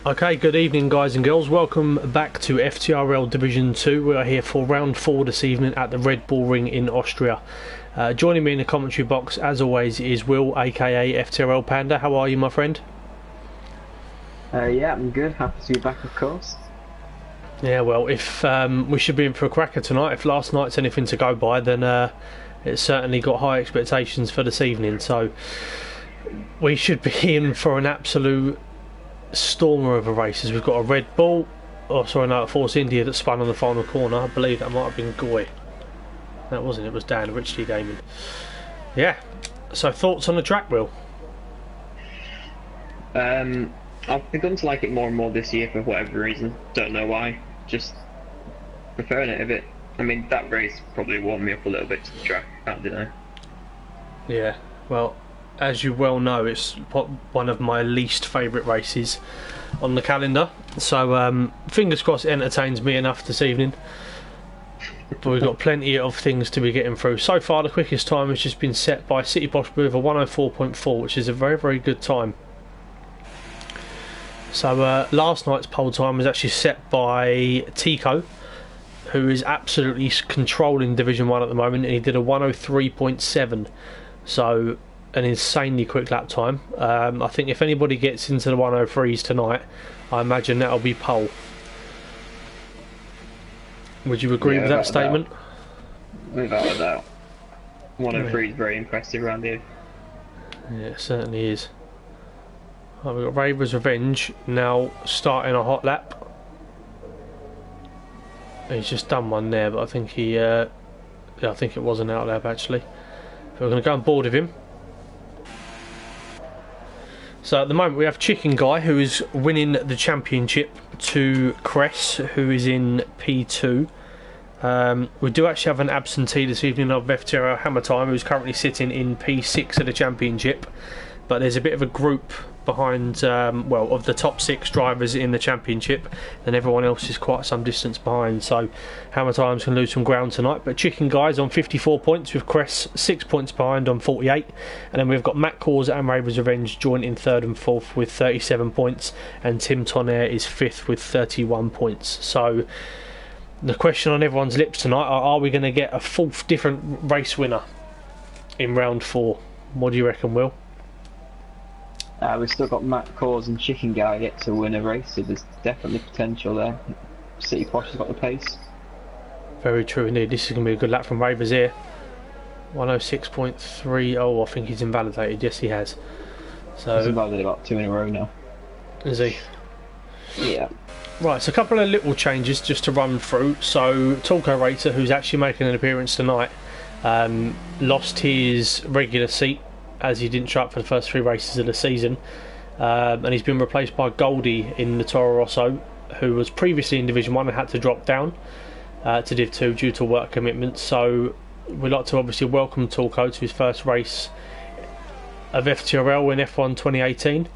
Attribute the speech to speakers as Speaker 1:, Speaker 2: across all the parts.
Speaker 1: Okay, good evening guys and girls. Welcome back to FTRL Division 2. We are here for round 4 this evening at the Red Bull Ring in Austria. Joining me in the commentary box as always is Will, aka FTRL Panda. How are you, my friend?
Speaker 2: Yeah, I'm good. Happy to be back, of course.
Speaker 1: Yeah, well, if we should be in for a cracker tonight. If last night's anything to go by, then it's certainly got high expectations for this evening. So we should be in for an absolute stormer of a race, as we've got a Red Bull, Force India that spun on the final corner. I believe that might have been Goy. That wasn't, it was Dan Richley Gaming. Yeah, so thoughts on the track, Will?
Speaker 2: I've begun to like it more and more this year for whatever reason. Don't know why. Just preferring it a bit. I mean, that race probably warmed me up a little bit to the track, can't deny.
Speaker 1: Yeah, well, as you well know, it's one of my least favourite races on the calendar. So fingers crossed it entertains me enough this evening. But we've got plenty of things to be getting through. So far, the quickest time has just been set by City Posh with a 104.4, which is a very, very good time. So last night's pole time was actually set by Tico, who is absolutely controlling Division 1 at the moment, and he did a 103.7. So an insanely quick lap time. I think if anybody gets into the 103s tonight, I imagine that'll be pole. Would you agree with that statement?
Speaker 2: Without a doubt. 103 is very impressive around here.
Speaker 1: Yeah, it certainly is. Right, we've got Raver's Revenge now starting a hot lap. He's just done one there, but I think I think it was an out lap actually. But we're going to go on board with him. So at the moment we have Chicken Guy, who is winning the championship to Cress, who is in P2. We do actually have an absentee this evening of FTRL Hammer Time, who's currently sitting in P6 of the championship. But there's a bit of a group behind, of the top 6 drivers in the championship, and everyone else is quite some distance behind. So Hammer Time's going to lose some ground tonight. But Chicken Guy's on 54 points, with Cress 6 points behind on 48. And then we've got Matt Cause and Raver's Revenge joint in 3rd and 4th with 37 points, and Tim Tonnerre is 5th with 31 points. So the question on everyone's lips tonight are we going to get a 4th different race winner in round 4? What do you reckon, Will?
Speaker 2: We've still got Matt Cause and Chicken Guy yet to win a race, so there's definitely potential there. City Posh has got the pace.
Speaker 1: Very true indeed. This is going to be a good lap from Ravers here. 106.3. Oh, I think he's invalidated. Yes, he has. So
Speaker 2: he's invalidated about 2 in a row now.
Speaker 1: Is he?
Speaker 2: Yeah.
Speaker 1: Right, so a couple of little changes just to run through. So Talco Racer, who's actually making an appearance tonight, lost his regular seat as he didn't show up for the first 3 races of the season, and he's been replaced by Goldie in the Toro Rosso, who was previously in Division 1 and had to drop down to Div 2 due to work commitments. So we'd like to obviously welcome Talco to his first race of FTRL in F1 2018.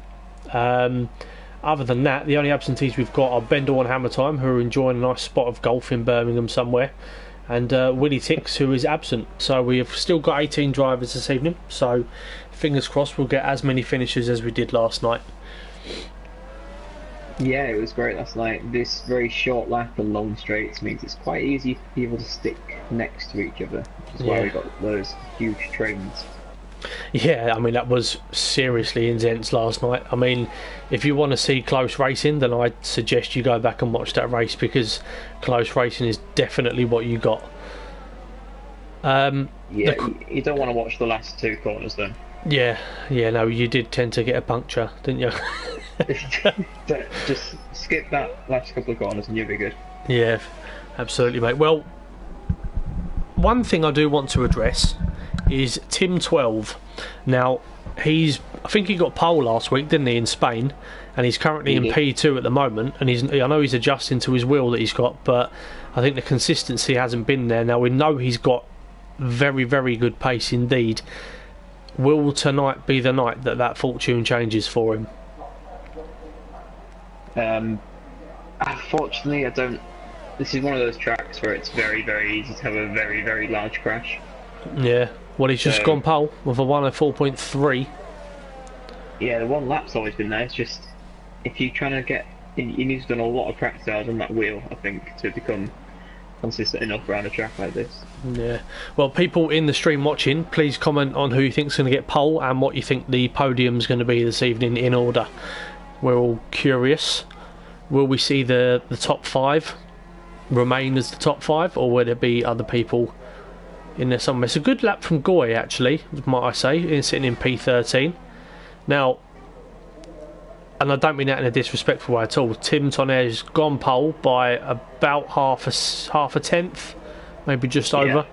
Speaker 1: Other than that, the only absentees we've got are Bendel and Hammer Time, who are enjoying a nice spot of golf in Birmingham somewhere, and Willie Tix, who is absent. So we have still got 18 drivers this evening, so fingers crossed we'll get as many finishes as we did last night.
Speaker 2: Yeah, it was great last night. This very short lap and long straights means it's quite easy for people to stick next to each other, which is why we got those huge trains.
Speaker 1: Yeah, I mean, that was seriously intense last night. I mean, if you want to see close racing, then I'd suggest you go back and watch that race, because close racing is definitely what you got.
Speaker 2: Yeah, you don't want to watch the last 2 corners then.
Speaker 1: Yeah, no, you did tend to get a puncture, didn't you?
Speaker 2: Just skip that last couple of corners and you'll be good.
Speaker 1: Yeah, absolutely, mate. Well, one thing I do want to address is Tim 12. Now, I think he got pole last week, didn't he, in Spain, and he's currently in P2 at the moment, and I know he's adjusting to his wheel that he's got, but I think the consistency hasn't been there. Now, we know he's got very, very good pace indeed. Will tonight be the night that fortune changes for him?
Speaker 2: Unfortunately, I don't. This is one of those tracks where it's very, very easy to have a very, very large crash.
Speaker 1: Yeah, well, he's just gone pole with a 104.3.
Speaker 2: Yeah, the one lap's always been there. It's just if you're trying to get he needs to do a lot of practice hours on that wheel, I think, to become consistent enough around a track like this.
Speaker 1: Yeah. Well, people in the stream watching, please comment on who you think's going to get pole and what you think the podium's going to be this evening in order. We're all curious. Will we see the top 5 remain as the top 5, or will there be other people in there somewhere? It's a good lap from Goy, actually, might I say, sitting in P13. Now, and I don't mean that in a disrespectful way at all, Tim Tonnerre's gone pole by about half a tenth, maybe just over.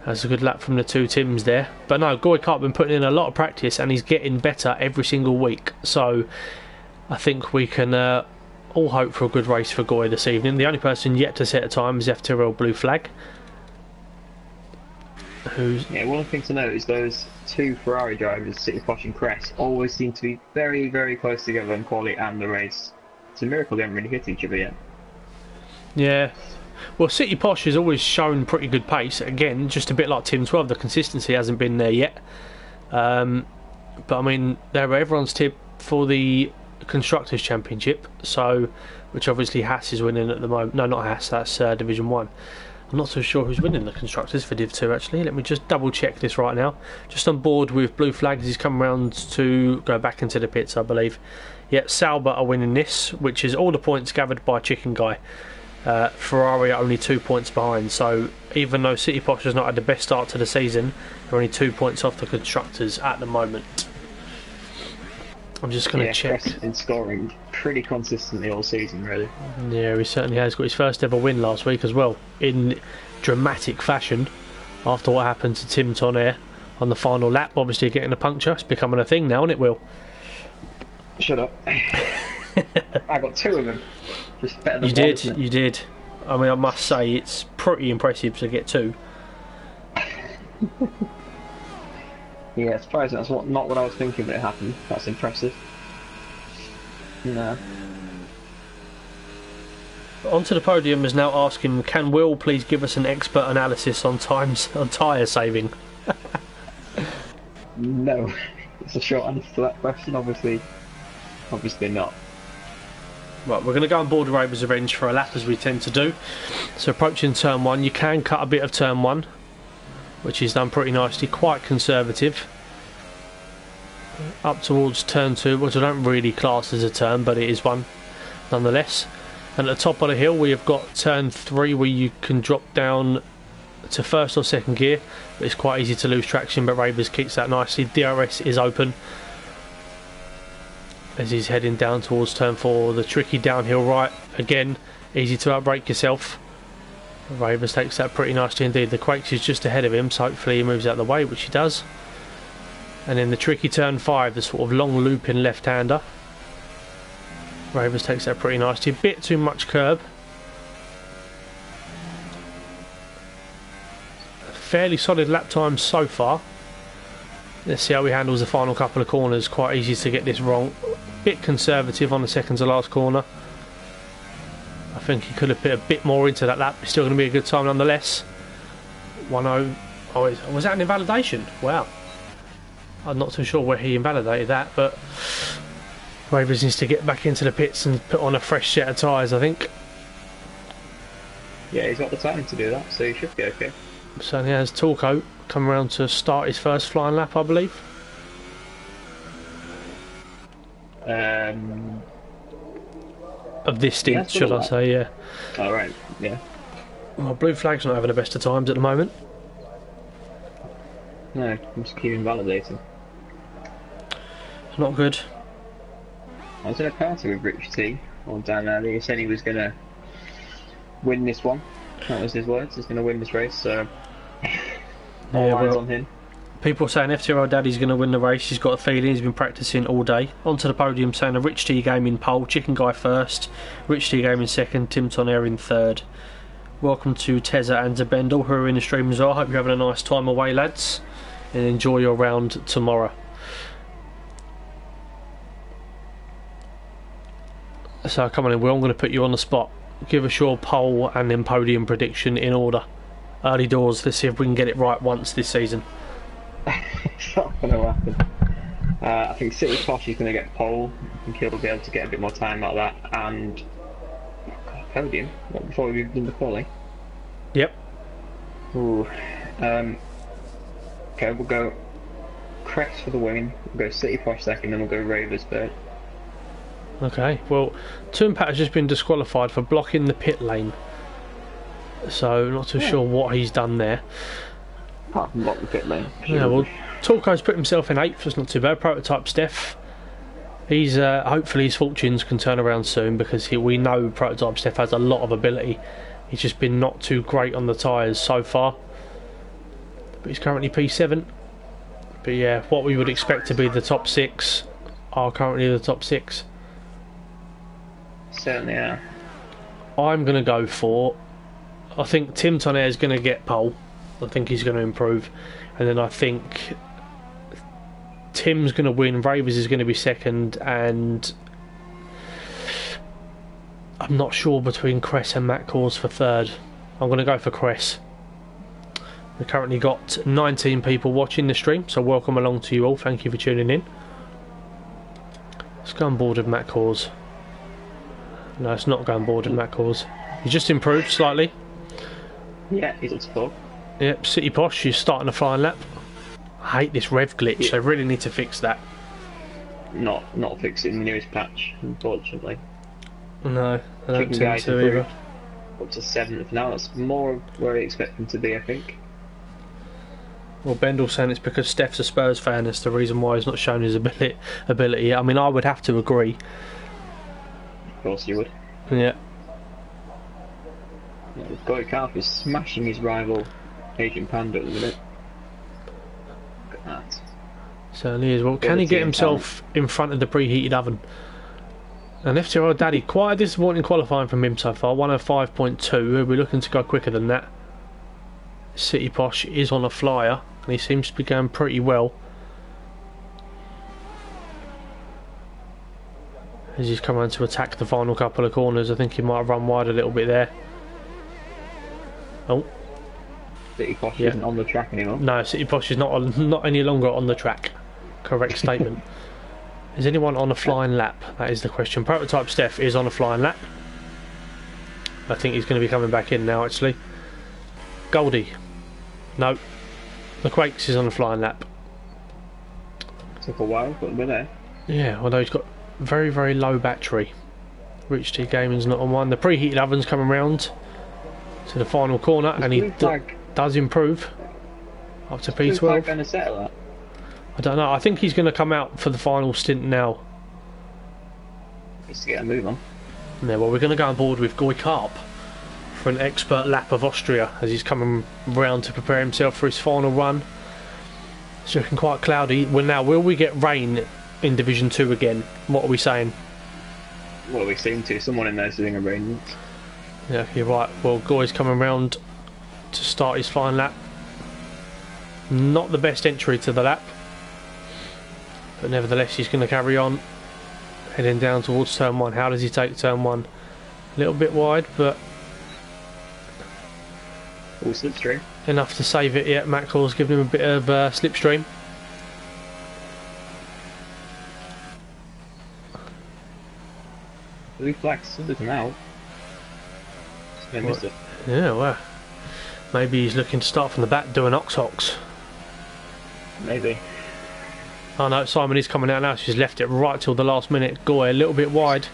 Speaker 1: That's a good lap from the two Tims there. But no, Goy Kart's been putting in a lot of practice and he's getting better every single week. So I think we can all hope for a good race for Goy this evening. The only person yet to set a time is FTRL Blue Flag.
Speaker 2: One thing to note is those two Ferrari drivers, City Posh and Cress, always seem to be very, very close together in quality and the race. It's a miracle they haven't really hit each other yet.
Speaker 1: Yeah. Well, City Posh has always shown pretty good pace. Again, just a bit like Tim 12, the consistency hasn't been there yet. But I mean, they were everyone's tip for the Constructors' Championship, so which obviously Haas is winning at the moment. No, not Haas, that's Division 1. I'm not so sure who's winning the Constructors for Div 2 actually. Let me just double check this right now. Just on board with Blue Flags, he's come round to go back into the pits, I believe. Yeah, Sauber are winning this, which is all the points gathered by Chicken Guy. Ferrari are only 2 points behind, so even though City Posh has not had the best start to the season, they're only 2 points off the Constructors at the moment. I'm just going to check.
Speaker 2: Cress has been scoring pretty consistently all season, really.
Speaker 1: Yeah, he certainly has. Got his first ever win last week as well, in dramatic fashion, after what happened to Tim Tonnerre on the final lap. Obviously getting a puncture, it's becoming a thing now, isn't it, Will?
Speaker 2: Shut up. I got 2 of them. Just better than
Speaker 1: you
Speaker 2: one,
Speaker 1: did,
Speaker 2: isn't it?
Speaker 1: you did. I mean, I must say, it's pretty impressive to get 2.
Speaker 2: Yeah, surprising. That's not what I was thinking when it happened. That's impressive. No.
Speaker 1: Onto the podium is now asking, can Will please give us an expert analysis on times on tyre saving?
Speaker 2: No. It's a short answer to that question, obviously not.
Speaker 1: Right, we're going to go on board Raver's Revenge for a lap as we tend to do. So approaching turn 1, you can cut a bit of turn 1, which is done pretty nicely, quite conservative. Up towards turn 2, which I don't really class as a turn, but it is one nonetheless. And at the top of the hill we have got turn 3, where you can drop down to first or second gear. It's quite easy to lose traction, but Ravers kicks that nicely. DRS is open as he's heading down towards turn 4. The tricky downhill right, again, easy to outbrake yourself. Ravers takes that pretty nicely indeed. The Quakes is just ahead of him, so hopefully he moves out of the way, which he does. And then the tricky turn 5, the sort of long looping left-hander. Ravers takes that pretty nicely. Bit too much curb. Fairly solid lap time so far. Let's see how he handles the final couple of corners. Quite easy to get this wrong. Bit conservative on the second to last corner. I think he could have put a bit more into that lap. It's still going to be a good time nonetheless. 1-0. Oh, was that an invalidation? Wow. I'm not too sure where he invalidated that, but Ravers needs to get back into the pits and put on a fresh set of tyres, I think.
Speaker 2: Yeah, he's got the time to do that, so he should be okay.
Speaker 1: So he has Torco come around to start his first flying lap, I believe. Of this stint, should I say, yeah.
Speaker 2: Oh, right, yeah.
Speaker 1: Well, Blue Flag's not having the best of times at the moment.
Speaker 2: No, I'm just keep invalidating.
Speaker 1: It's not good.
Speaker 2: I was in a party with Rich T on down there. He said he was going to win this one. That was his words. He's going to win this race, so all eyes on him.
Speaker 1: People saying FTRL Daddy's going to win the race. He's got a feeling. He's been practicing all day. Onto the podium saying a Rich T game in pole, Chicken Guy first, Rich T game in second, Tim Tonnerre in third. Welcome to Tezza and Zabendel, who are in the stream as well. Hope you're having a nice time away, lads, and enjoy your round tomorrow. So come on in, Will, I'm going to put you on the spot. Give us your pole and then podium prediction in order. Early doors, let's see if we can get it right once this season.
Speaker 2: It's not going to happen. I think City Posh is going to get pole. I think he'll be able to get a bit more time out of that. And podium. What, before we've done the quali?
Speaker 1: Yep.
Speaker 2: Ooh. Okay, we'll go Crest for the women. We'll go City Posh second, then we'll go Ravers third.
Speaker 1: Okay. Well, Toonpat has just been disqualified for blocking the pit lane. So not too sure what he's done there.
Speaker 2: Apart from block the pit lane.
Speaker 1: Yeah. Well, Torko's put himself in 8th. That's not too bad. Prototype Steph. He's hopefully his fortunes can turn around soon, because we know Prototype Steph has a lot of ability. He's just been not too great on the tyres so far. But he's currently P7. But yeah, what we would expect to be the top 6 are currently the top 6.
Speaker 2: Certainly are.
Speaker 1: I'm going to go for... I think Tim Tonnerre is going to get pole. I think he's going to improve. And then I think Tim's going to win, Ravers is going to be second, and I'm not sure between Cress and Matt Cause for third. I'm going to go for Cress. We've currently got 19 people watching the stream, so welcome along to you all. Thank you for tuning in. Let's go on board with Matt Cause. No, it's not going board with Matt Cause. He's just improved slightly.
Speaker 2: Yeah, he's at 4.
Speaker 1: Yep, City Posh, he's starting a flying lap. I hate this rev glitch,
Speaker 2: Yeah.
Speaker 1: They really need to fix that.
Speaker 2: Not fixing the newest patch, unfortunately.
Speaker 1: No, I don't
Speaker 2: Chicken
Speaker 1: think
Speaker 2: Guy's
Speaker 1: so either.
Speaker 2: improved up to 7th now. That's more where I expect him to be, I think.
Speaker 1: Well, Bendel's saying it's because Steph's a Spurs fan. That's the reason why he's not shown his ability. I mean, I would have to agree.
Speaker 2: Of course you would.
Speaker 1: Yeah.
Speaker 2: Yeah, Goy Karp is smashing his rival Agent Panda at the minute. Look at that.
Speaker 1: Certainly is. Well, can he get himself in front of the preheated oven? And FTRL Daddy, quite a disappointing qualifying from him so far. 105.2. We'll be looking to go quicker than that. City Posh is on a flyer, and he seems to be going pretty well. As he's come on to attack the final couple of corners, I think he might have run wide a little bit there. Oh.
Speaker 2: City Posh isn't on the track anymore.
Speaker 1: No, City Posh is not any longer on the track. Correct statement. Is anyone on a flying lap? That is the question. Prototype Steph is on a flying lap. I think he's going to be coming back in now, actually. Goldie. No. The Quakes is on a flying lap.
Speaker 2: Took a while, but we're there.
Speaker 1: Yeah, although he's got very, very low battery. Rich T Gaming's not on one. The preheated oven's coming round to the final corner, and he does improve up to P12.
Speaker 2: Going to settle that?
Speaker 1: I don't know. I think he's going to come out for the final stint now.
Speaker 2: Needs to get a move on.
Speaker 1: Yeah, well, we're going to go on board with Goy Karp for an expert lap of Austria as he's coming round to prepare himself for his final run. It's looking quite cloudy. Well, now, will we get rain in Division 2 again? What are we saying?
Speaker 2: Well, we seem to. Someone in there's doing a rain.
Speaker 1: Yeah, you're right. Well, Goy's coming round to start his flying lap. Not the best entry to the lap, but nevertheless he's going to carry on, heading down towards turn 1. How does he take turn 1? A little bit wide, but
Speaker 2: All slipstream.
Speaker 1: enough to save it yet. Matt Claw's giving him a bit of slipstream.
Speaker 2: Blue flags, something out. I missed it.
Speaker 1: Yeah, well, maybe he's looking to start from the back, do an ox.
Speaker 2: Maybe.
Speaker 1: Oh no, Simon is coming out now. She's left it right till the last minute. Goy a little bit wide.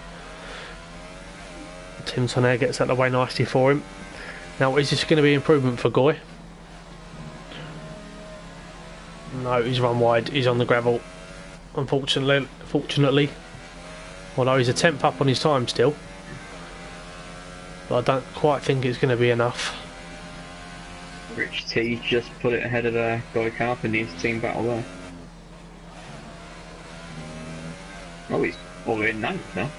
Speaker 1: Tim Tonnerre gets out of the way nicely for him. Now, is this going to be improvement for Goy? No, he's run wide. He's on the gravel. Fortunately, although he's a 10th up on his time still, but I don't quite think it's going to be enough.
Speaker 2: Rich T just put it ahead of Goy Karp in the inter-team battle there. Oh, he's all the way in 9th now.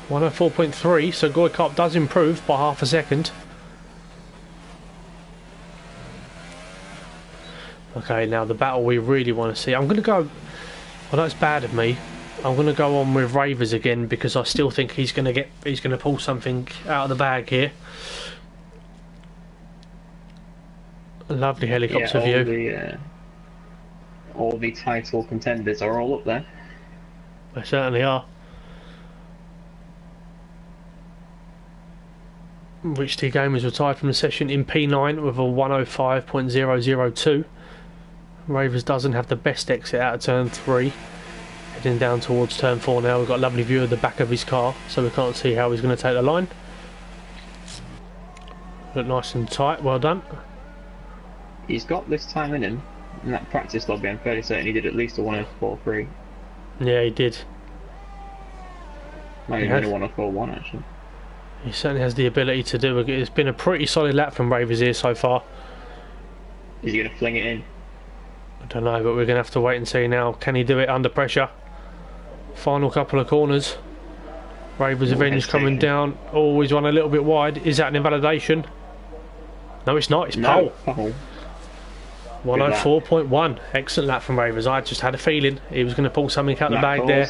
Speaker 1: 104.3, so Goy Karp does improve by half a second. Okay, now the battle we really want to see. I'm going to go, I know it's bad of me, I'm going to go on with Ravers again because I still think he's going to pull something out of the bag here. A lovely helicopter view.
Speaker 2: all the title contenders are all up there.
Speaker 1: They certainly are. Rich T Gamers retired from the session in P9 with a 105.002. Ravers doesn't have the best exit out of turn 3. Heading down towards turn 4 now. We've got a lovely view of the back of his car, so we can't see how he's going to take the line. Look nice and tight, well done.
Speaker 2: He's got this time in him. In that practice lobby, I'm fairly certain he did at least a 104.3.
Speaker 1: Yeah, he did.
Speaker 2: Might even a 104.1 actually.
Speaker 1: He certainly has the ability to do it. It's been a pretty solid lap from Ravers here so far.
Speaker 2: Is he going to fling it in?
Speaker 1: I don't know, but we're going to have to wait and see now. Can he do it under pressure? Final couple of corners. Ravers Avenge coming down. Oh, he's run a little bit wide. Is that an invalidation? No, it's not. It's pole.
Speaker 2: Oh.
Speaker 1: 104.1. Excellent lap from Ravers. I just had a feeling he was going to pull something out the bag there.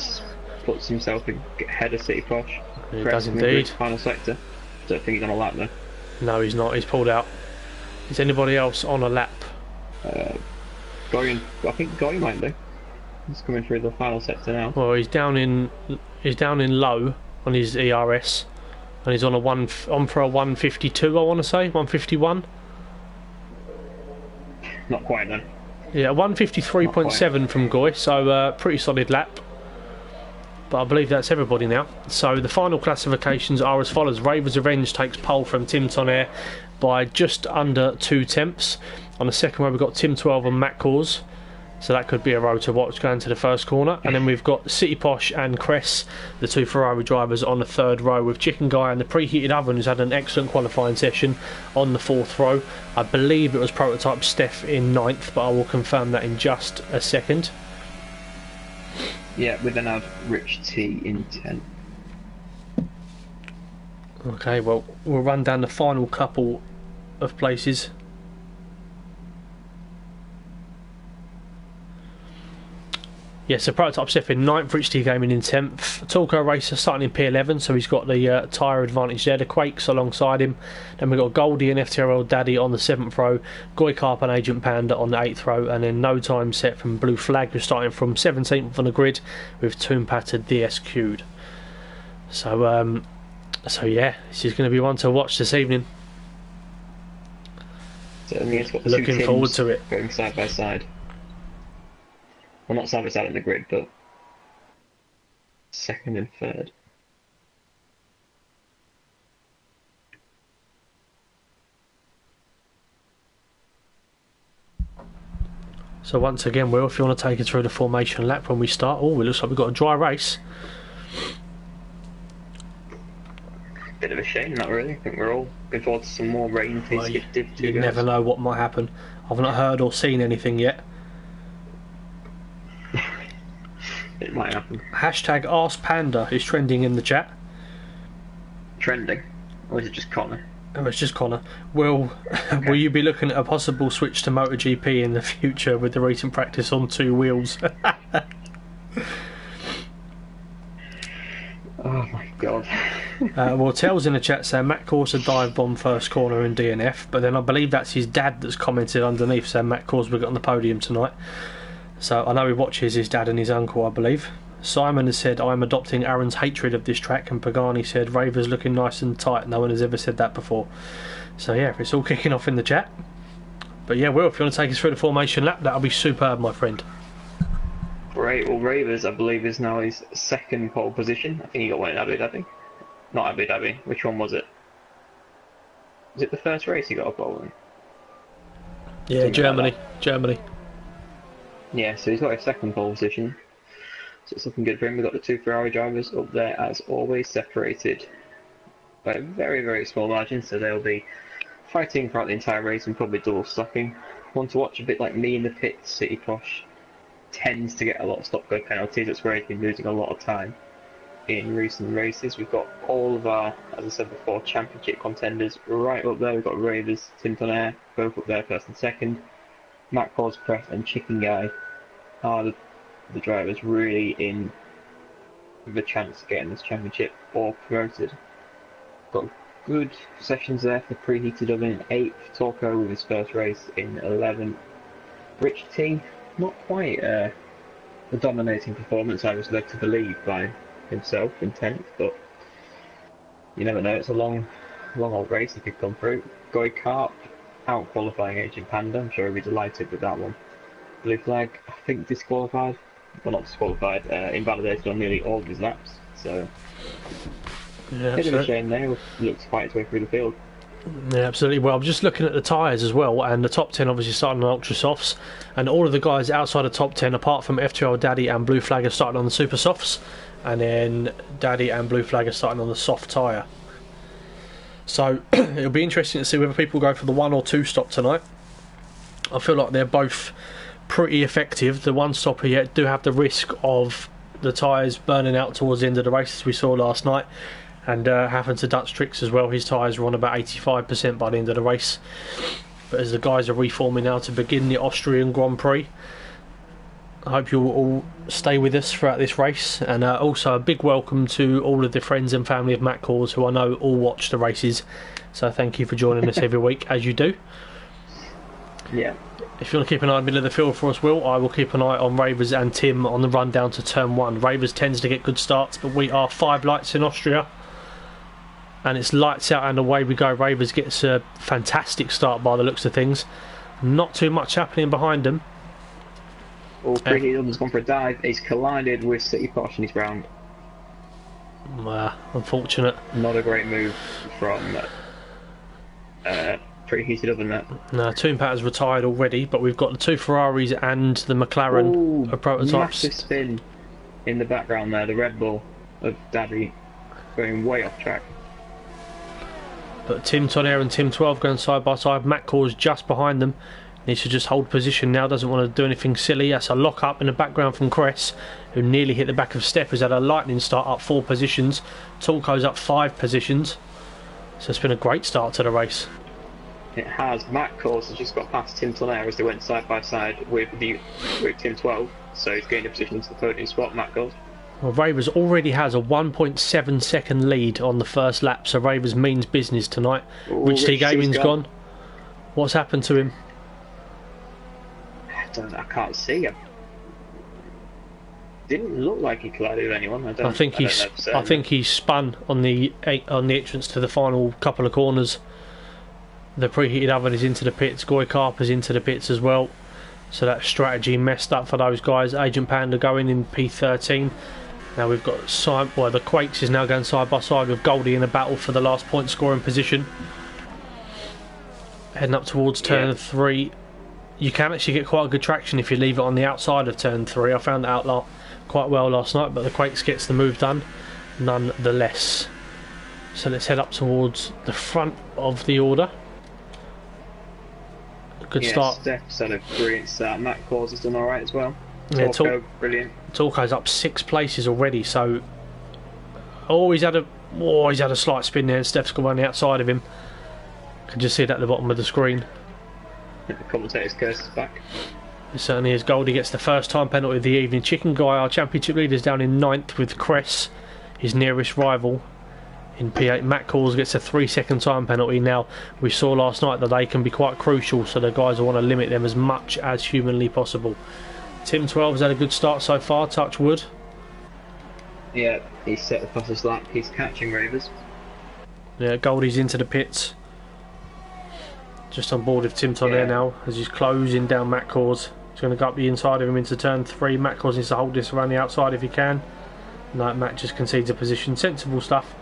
Speaker 2: Puts himself ahead of City Posh.
Speaker 1: He does indeed.
Speaker 2: Final sector. Don't think he's on a lap though.
Speaker 1: No, he's not. He's pulled out. Is anybody else on a lap?
Speaker 2: I think Goy might be. He's coming through the final sector now.
Speaker 1: Well, he's down in low on his ERS, and he's on for a 152. I want to say 151.
Speaker 2: Not quite then.
Speaker 1: Yeah, 153.7 from Goy. So pretty solid lap. But I believe that's everybody now. So the final classifications are as follows. Ravers Revenge takes pole from Tim Tonnerre by just under 2 tenths. On the second row we've got Tim 12 and Matt Cause. So that could be a row to watch going to the first corner. And then we've got City Posh and Cress, the 2 Ferrari drivers, on the third row, with Chicken Guy and the Preheated Oven, who's had an excellent qualifying session, on the fourth row. I believe it was Prototype Steph in 9th, but I will confirm that in just a second.
Speaker 2: Yeah, we then have Rich T in 10th.
Speaker 1: Okay, well, we'll run down the final couple of places. Yes, so Prototype Steph in 9th, Rich T Gaming in 10th. Talco Racer starting in P11, so he's got the tyre advantage there. The Quakes alongside him. Then we've got Goldie and FTRL Daddy on the 7th row. Goy Carp and Agent Panda on the 8th row. And then No Time Set from Blue Flag, who's starting from 17th on the grid with Tomb Patter DSQ'd. So yeah, this is going to be one to watch this evening.
Speaker 2: So it's got the
Speaker 1: looking forward to it.
Speaker 2: Going side by side. Well, not side by side on the grid, but second and third.
Speaker 1: So once again, Will, if you want to take us through the formation lap when we start. Oh, it looks like we've got a dry race.
Speaker 2: Bit of a shame, not really. I think we're all looking forward to some more rain.
Speaker 1: Well, you never know what might happen. I've not heard or seen anything yet.
Speaker 2: It might happen.
Speaker 1: Hashtag AskPanda is trending in the chat.
Speaker 2: Trending? Or is it just Connor?
Speaker 1: Oh, it's just Connor. Will you be looking at a possible switch to MotoGP in the future with the recent practice on 2 wheels?
Speaker 2: Oh my god.
Speaker 1: Well, Tell's in the chat saying Matt Corsa dive bomb first corner in DNF, but then I believe that's his dad that's commented underneath saying Matt Corsa got on the podium tonight. So I know he watches his dad and his uncle, I believe. Simon has said, I'm adopting Aaron's hatred of this track, and Pagani said, Ravers looking nice and tight. No one has ever said that before. So yeah, it's all kicking off in the chat. But yeah, Will, if you want to take us through the formation lap, that'll be superb, my friend.
Speaker 2: Great. Well, Ravers, I believe, is now his second pole position. I think he got one in Abu Dhabi. Not Abu Dhabi. Which one was it? Was it the first race he got a pole in?
Speaker 1: Yeah, Germany. Germany.
Speaker 2: Yeah, so he's got his second pole position. So it's looking good for him. We've got the 2 Ferrari drivers up there, as always, separated by a very, very small margin. So they'll be fighting throughout the entire race and probably double stocking. One to watch, a bit like me in the pits, City Posh tends to get a lot of stop-go penalties. That's where he's been losing a lot of time in recent races. We've got all of our, as I said before, championship contenders right up there. We've got Ravers, Tim Tonnerre, both up there first and second. Matt Cause, Pref and Chicken Guy are the drivers really in with a chance of getting this championship or promoted. Got good sessions there for Preheated Oven in 8th, Torco with his first race in 11th, Rich T not quite a dominating performance I was led to believe by himself in 10th, but you never know, it's a long old race he could come through. Goy Carp out qualifying Agent Panda, I'm sure he'll be delighted with that one. Blue Flag, I think disqualified, well not disqualified, invalidated on nearly all of his laps, so
Speaker 1: yeah,
Speaker 2: bit of a shame there, looked to fight its way through the field.
Speaker 1: Yeah, absolutely. Well, I'm just looking at the tyres as well, and the top 10 obviously starting on Ultra Softs, and all of the guys outside the top 10, apart from FTRL Daddy and Blue Flag, are starting on the Super Softs, and then Daddy and Blue Flag are starting on the soft tyre. So it'll be interesting to see whether people go for the 1 or 2 stop tonight. I feel like they're both pretty effective. The 1 stopper yet do have the risk of the tyres burning out towards the end of the race, as we saw last night. And happened to Dutch Tricks as well. His tyres were on about 85% by the end of the race. But as the guys are reforming now to begin the Austrian Grand Prix, I hope you'll all stay with us throughout this race. And also a big welcome to all of the friends and family of Matt Cors, who I know all watch the races. So thank you for joining us every week, as you do.
Speaker 2: Yeah.
Speaker 1: If you want to keep an eye on the middle of the field for us, Will, I will keep an eye on Ravers and Tim on the run down to turn 1. Ravers tends to get good starts, but we are 5 lights in Austria. And it's lights out and away we go. Ravers gets a fantastic start by the looks of things. Not too much happening behind them.
Speaker 2: Oh, Preheated has gone for a dive. He's collided with City Posh and he's round.
Speaker 1: Unfortunate.
Speaker 2: Not a great move from Preheated Oven that.
Speaker 1: No, Toon Patter's retired already, but we've got the 2 Ferraris and the McLaren of prototypes.
Speaker 2: Massive spin in the background there. The Red Bull of Daddy going way off track.
Speaker 1: But Tim Tonnerre and Tim 12 going side by side. Matt Cors just behind them. Needs to just hold position now. Doesn't want to do anything silly. That's a lock up in the background from Cress, who nearly hit the back of Steph, who's had a lightning start up 4 positions. Tulko's up 5 positions. So it's been a great start to the race.
Speaker 2: It has. Matt Cors has just got past Tim Tonnerre as they went side by side with Tim 12. So he's gained a position into the podium spot, Matt Cors.
Speaker 1: Well, Ravers already has a 1.7 second lead on the first lap, so Ravers means business tonight. Rich T Gaming's gone. What's happened to him?
Speaker 2: I can't see him. Didn't look like he collided with anyone. I think
Speaker 1: he spun on the entrance to the final couple of corners. The preheated oven is into the pits. Goy Carper's into the pits as well. So that strategy messed up for those guys. Agent Panda going in P13. Now we've got the Quakes is now going side by side with Goldie in a battle for the last point scoring position. Heading up towards turn 3. You can actually get quite a good traction if you leave it on the outside of turn 3. I found that out quite well last night, but the Quakes gets the move done nonetheless. So let's head up towards the front of the order. Good start.
Speaker 2: Steph's had a brilliant start. Matt Cors has done alright as well.
Speaker 1: Yeah,
Speaker 2: brilliant.
Speaker 1: Tulko's up 6 places already, so he's had a slight spin there and Steph's gone on the outside of him. Can just see that at the bottom of the screen.
Speaker 2: The commentator's curse is back.
Speaker 1: It certainly is. Goldie gets the first time penalty of the evening. Chicken Guy, our championship leader, is down in 9th with Cress, his nearest rival. In P8, Matt Cors gets a 3-second time penalty. Now, we saw last night that they can be quite crucial, so the guys will want to limit them as much as humanly possible. Tim 12 has had a good start so far, touch wood.
Speaker 2: Yeah, he's set the fastest lap. He's catching Ravers.
Speaker 1: Yeah, Goldie's into the pits. Just on board with Tim Tonnerre now as he's closing down Matt Cors. He's going to go up the inside of him into turn 3. Matt Cors needs to hold this around the outside if he can. No, Matt just concedes a position. Sensible stuff.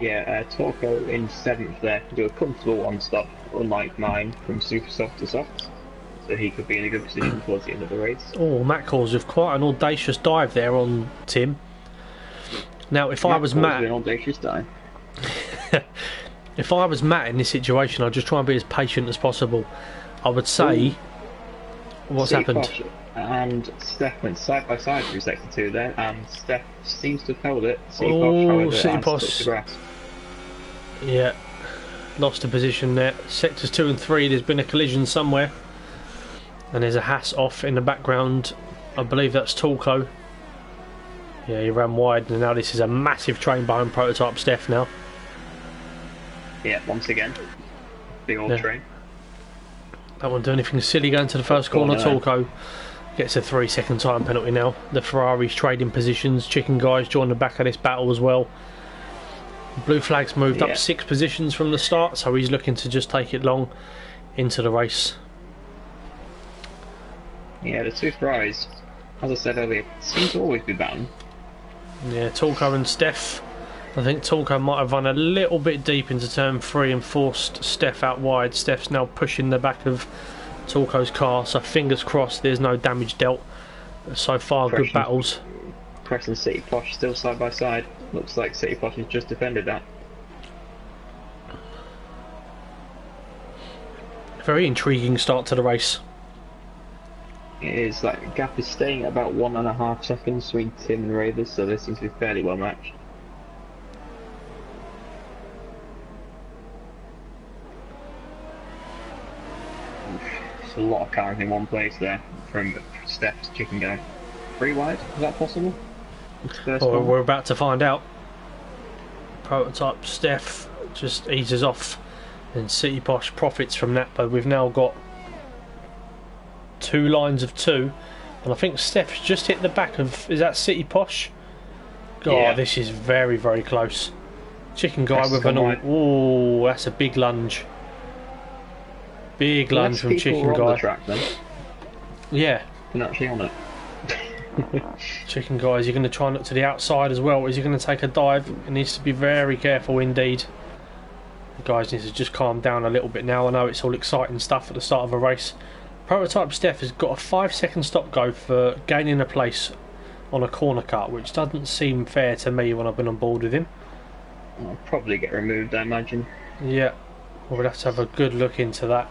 Speaker 2: Yeah, Torco in 7th there can do a comfortable 1-stop, unlike mine, from super soft to soft. So he could be in a good position towards the end of the race.
Speaker 1: Oh, Matt Cors with quite an audacious dive there on Tim. Now, if I was Matt,
Speaker 2: an audacious dive.
Speaker 1: If I was Matt in this situation, I'd just try and be as patient as possible. I would say, what's happened?
Speaker 2: And Steph went side by side through sector 2 there, and Steph seems to have held it. City Posh.
Speaker 1: Yeah, lost a position there. Sectors 2 and 3, there's been a collision somewhere, and there's a Haas off in the background. I believe that's Tulko. Yeah, he ran wide, and now this is a massive train behind prototype Steph now.
Speaker 2: Yeah, once again, big old train.
Speaker 1: Don't want to do anything silly going to the first corner. Torco gets a 3-second time penalty now. The Ferraris trading positions. Chicken Guy's joined the back of this battle as well. Blue Flag's moved up 6 positions from the start, so he's looking to just take it long into the race.
Speaker 2: Yeah, the 2 Ferraris, as I said earlier, seem to always be battling.
Speaker 1: Yeah, Torco and Steph. I think Torco might have run a little bit deep into turn 3 and forced Steph out wide. Steph's now pushing the back of Torco's car, so fingers crossed there's no damage dealt. So far, good battles.
Speaker 2: Crest and City Posh still side by side. Looks like City Posh has just defended that.
Speaker 1: Very intriguing start to the race.
Speaker 2: It is, like, the gap is staying at about 1.5 seconds between Tim and Ravers, so this seems to be fairly well matched. A lot of cars in one place there from Steph's Chicken Guy. 3 wide, is that possible?
Speaker 1: Well, we're about to find out. Prototype Steph just eases off and City Posh profits from that, but we've now got 2 lines of 2 and I think Steph's just hit the back of, is that City Posh? God, yeah. This is very, very close. Chicken Guy with an oh, that's a big lunge. Big lunge from Chicken Guy.
Speaker 2: The track, then.
Speaker 1: Yeah.
Speaker 2: And actually on it.
Speaker 1: Chicken Guy, is he going to try and look to the outside as well? Is he going to take a dive? He needs to be very careful indeed. The guys need to just calm down a little bit now. I know it's all exciting stuff at the start of a race. Prototype Steph has got a 5-second stop go for gaining a place on a corner cut, which doesn't seem fair to me when I've been on board with him.
Speaker 2: I'll probably get removed, I imagine.
Speaker 1: Yeah, we'll have to have a good look into that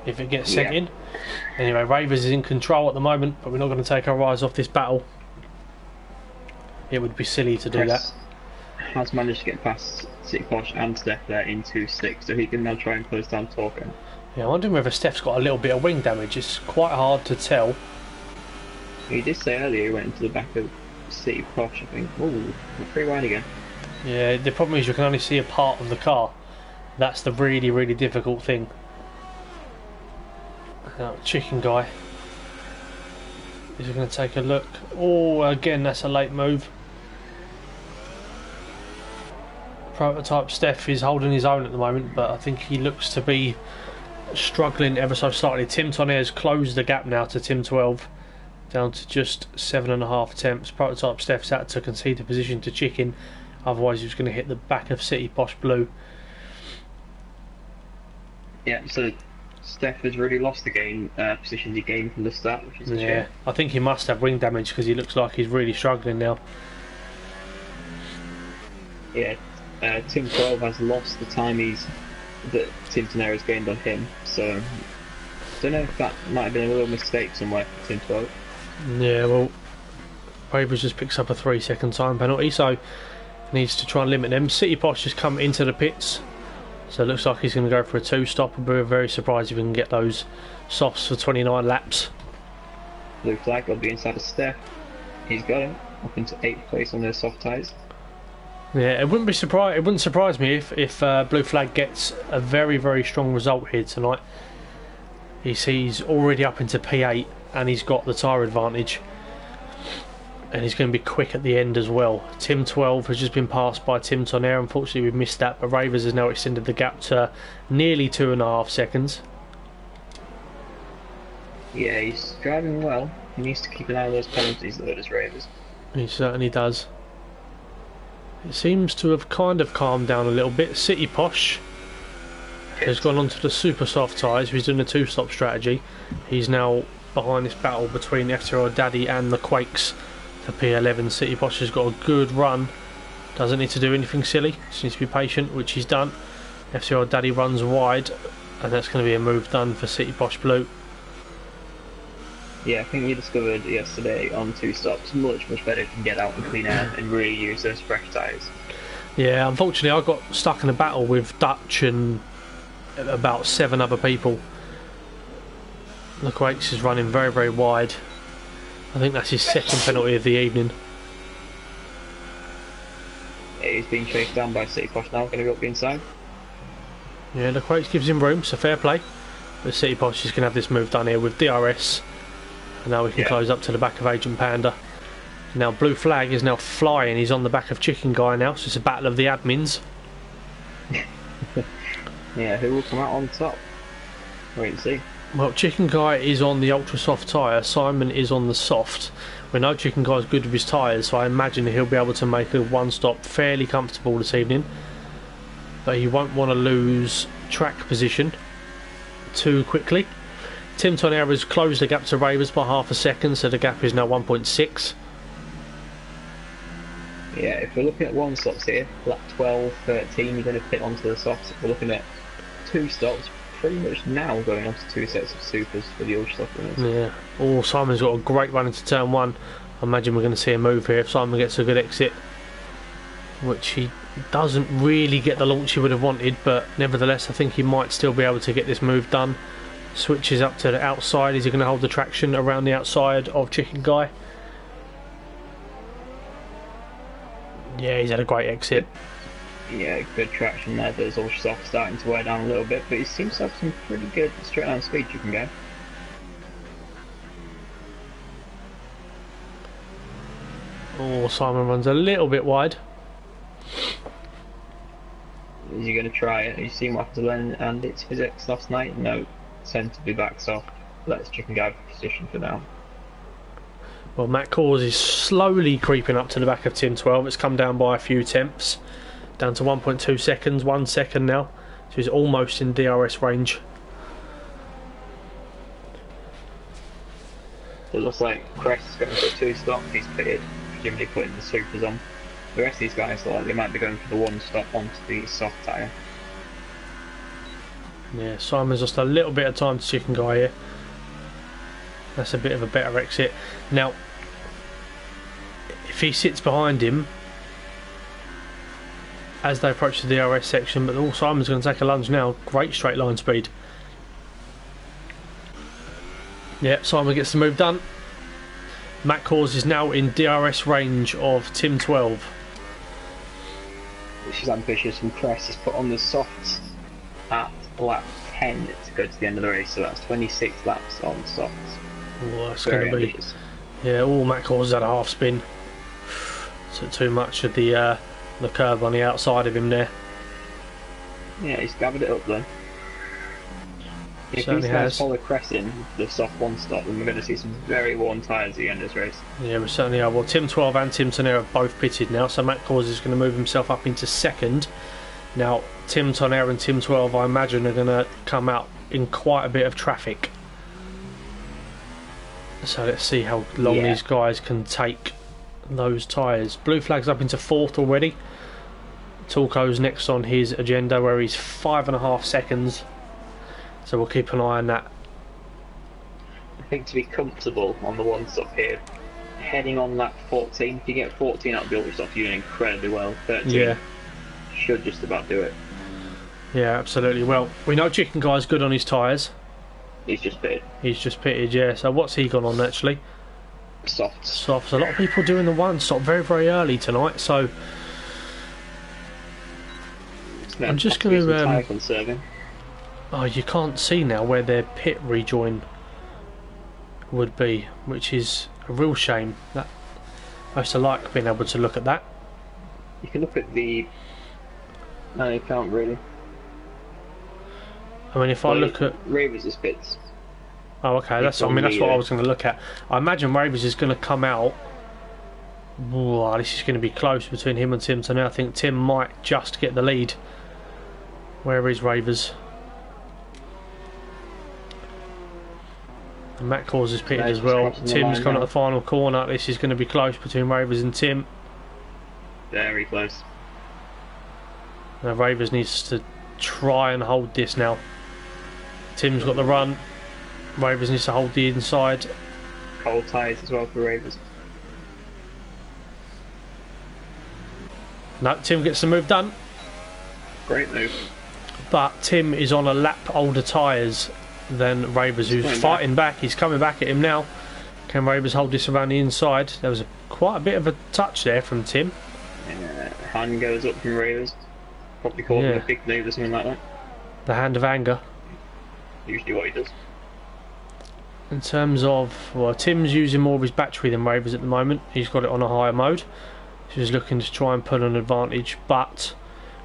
Speaker 1: if it gets sent in. Anyway, Ravers is in control at the moment, but we're not going to take our eyes off this battle. It would be silly to do that.
Speaker 2: Has managed to get past City Posh and Steph there into 6, so he can now try and close down Torco.
Speaker 1: Yeah, I'm wondering whether Steph's got a little bit of wing damage. It's quite hard to tell.
Speaker 2: He did say earlier he went into the back of City Posh, I think. Ooh, 3 wide again.
Speaker 1: Yeah, the problem is you can only see a part of the car. That's the really, really difficult thing. Now, Chicken Guy. Is he going to take a look? Oh, again, that's a late move. Prototype Steph is holding his own at the moment, but I think he looks to be struggling ever so slightly. Tim Tonnerre has closed the gap now to Tim 12, down to just 7.5 attempts. Prototype Steph's had to concede the position to Chicken, otherwise he was going to hit the back of City Posh Blue. Yeah,
Speaker 2: so Steph has really lost the game positions he gained from the start, which is a shame.
Speaker 1: I think he must have wing damage because he looks like he's really struggling now.
Speaker 2: Yeah, Tim 12 has lost the time that Tim Tonnerre has gained on him, so I don't know if that might have been a little mistake somewhere for Tim 12.
Speaker 1: Yeah, well, Ravers just picks up a 3-second time penalty, so needs to try and limit them. City Posh has come into the pits, so it looks like he's going to go for a 2-stop, and we're very surprised if we can get those softs for 29 laps.
Speaker 2: Blue Flag will be inside of Steph. He's got him up into 8th place on their soft tyres.
Speaker 1: Yeah, it wouldn't surprise me if Blue Flag gets a very, very strong result here tonight. He's already up into P8 and he's got the tyre advantage, and he's going to be quick at the end as well. Tim 12 has just been passed by Tim Tonnerre. Unfortunately we've missed that, but Ravers has now extended the gap to nearly 2.5 seconds.
Speaker 2: Yeah, he's driving well. He needs to keep an eye on those penalties though, does Ravers.
Speaker 1: He certainly does. It seems to have kind of calmed down a little bit. City Posh has gone onto the super soft tyres. He's doing a 2-stop strategy. He's now behind this battle between FTRL Daddy and the Quakes for P11. City Posh has got a good run. Doesn't need to do anything silly. Just needs to be patient, which he's done. FTRL Daddy runs wide, and that's going to be a move done for City Posh Blue.
Speaker 2: Yeah, I think we discovered yesterday on 2-stops much better to get out in clean air and really use those fresh tyres.
Speaker 1: Yeah, unfortunately I got stuck in a battle with Dutch and about 7 other people. The Quakes is running very, very wide. I think that's his 2nd penalty of the evening.
Speaker 2: Yeah, he's being chased down by City Posh now, going to go up the inside.
Speaker 1: Yeah, the Quakes gives him room, so fair play. But City Posh is going to have this move done here with DRS. And now we can close up to the back of Agent Panda. Now Blue Flag is now flying. He's on the back of Chicken Guy now. So it's a battle of the admins.
Speaker 2: Yeah, who will come out on top? Wait and see.
Speaker 1: Well, Chicken Guy is on the ultra soft tyre. Simon is on the soft. We know Chicken Guy's good with his tyres, so I imagine he'll be able to make a one-stop fairly comfortable this evening. But he won't want to lose track position too quickly. Tim Tonera has closed the gap to Ravers by half a second, so the gap is now 1.6.
Speaker 2: Yeah, if we're looking at one stops here, lap 12, 13, you're going to fit onto the softs. If we're looking at two stops, pretty much now going on to two sets of supers for the ultra soft runners.
Speaker 1: Yeah. Oh, Simon's got a great run into turn one. I imagine we're going to see a move here if Simon gets a good exit, which he doesn't really get the launch he would have wanted, but nevertheless I think he might still be able to get this move done. Switches up to the outside. Is he going to hold the traction around the outside of Chicken Guy? Yeah, he's had a great exit.
Speaker 2: Yeah, good traction there. There's ultra soft starting to wear down a little bit, but he seems to have some pretty good straight line speed. Chicken Guy.
Speaker 1: Oh, Simon runs a little bit wide.
Speaker 2: Is he going to try it? You've seen what happened to Len and its physics last night? No, sent to be back soft. Let's Chicken Guy position for now.
Speaker 1: Well, Matt Cause is slowly creeping up to the back of Tim 12. It's come down by a few tenths, down to 1.2 seconds, 1 second now. So he's almost in DRS range.
Speaker 2: It looks like Crest is going for two stop. He's pitted, presumably putting the supers on. The rest of these guys look like they might be going for the one stop onto the soft tyre.
Speaker 1: Yeah, Simon's just a little bit of time to Chicken Guy here. That's a bit of a better exit. Now, if he sits behind him as they approach the DRS section, but all Simon's going to take a lunge now. Great straight line speed. Yeah, Simon gets the move done. Matt Cause is now in DRS range of Tim 12.
Speaker 2: Which is ambitious, and Crest is put on the softs at lap 10 to go to the end of the race, so that's 26 laps on softs.
Speaker 1: Oh, that's going to be ambitious. Yeah, all Matt Cause has had a half spin. So too much of the curb on the outside of him there.
Speaker 2: Yeah, he's gathered it up then. If
Speaker 1: Certainly
Speaker 2: these guys
Speaker 1: has.
Speaker 2: follow Crest in the soft one stop, then we're going to see some very worn tyres at the end of this race.
Speaker 1: Yeah, we certainly are. Well, Tim 12 and Tim Tonera have both pitted now, so Matt Cause is going to move himself up into second. Now, Tim Tonera and Tim 12, I imagine, are going to come out in quite a bit of traffic. So let's see how long these guys can take those tyres. Blue Flag's up into fourth already. Tulko's next on his agenda, where he's 5.5 seconds. So we'll keep an eye on that.
Speaker 2: I think to be comfortable on the one stop here, heading on lap 14, if you get 14 out of the ultra stop, you're doing incredibly well. 13 should just about do it.
Speaker 1: Yeah, absolutely. Well, we know Chicken Guy's good on his tyres.
Speaker 2: He's just pitted.
Speaker 1: He's just pitted, yeah. So what's he gone on actually?
Speaker 2: Soft.
Speaker 1: Softs. A lot of people doing the one stop very, very early tonight. So I'm just going to.
Speaker 2: Tyre conserving.
Speaker 1: Oh, you can't see now where their pit rejoin would be, which is a real shame. That I used to like being able to look at that.
Speaker 2: You can look at the. No, you can't really.
Speaker 1: I mean, if I look at
Speaker 2: Ravers' pits.
Speaker 1: oh, okay, that's. I mean, that's what I was going to look at. I imagine Ravers is going to come out. Whoa, this is going to be close between him and Tim. So now I think Tim might just get the lead. Where is Ravers? And Matt Cause is pitted as well. Tim's coming at the final corner. This is going to be close between Ravers and Tim.
Speaker 2: Very close.
Speaker 1: Now Ravers needs to try and hold this now. Tim's got the run. Ravers needs to hold the inside.
Speaker 2: Cold tyres as well for Ravers.
Speaker 1: No, Tim gets the move done.
Speaker 2: Great move.
Speaker 1: But Tim is on a lap older tyres than Ravers, who's fighting back. He's coming back at him now. Can Ravers hold this around the inside? There was quite a bit of a touch there from Tim.
Speaker 2: Hand goes up from Ravers. Probably called him a big move or something like that.
Speaker 1: The hand of anger.
Speaker 2: usually what he does.
Speaker 1: In terms of, well, Tim's using more of his battery than Ravers at the moment. He's got it on a higher mode. He's looking to try and pull an advantage, but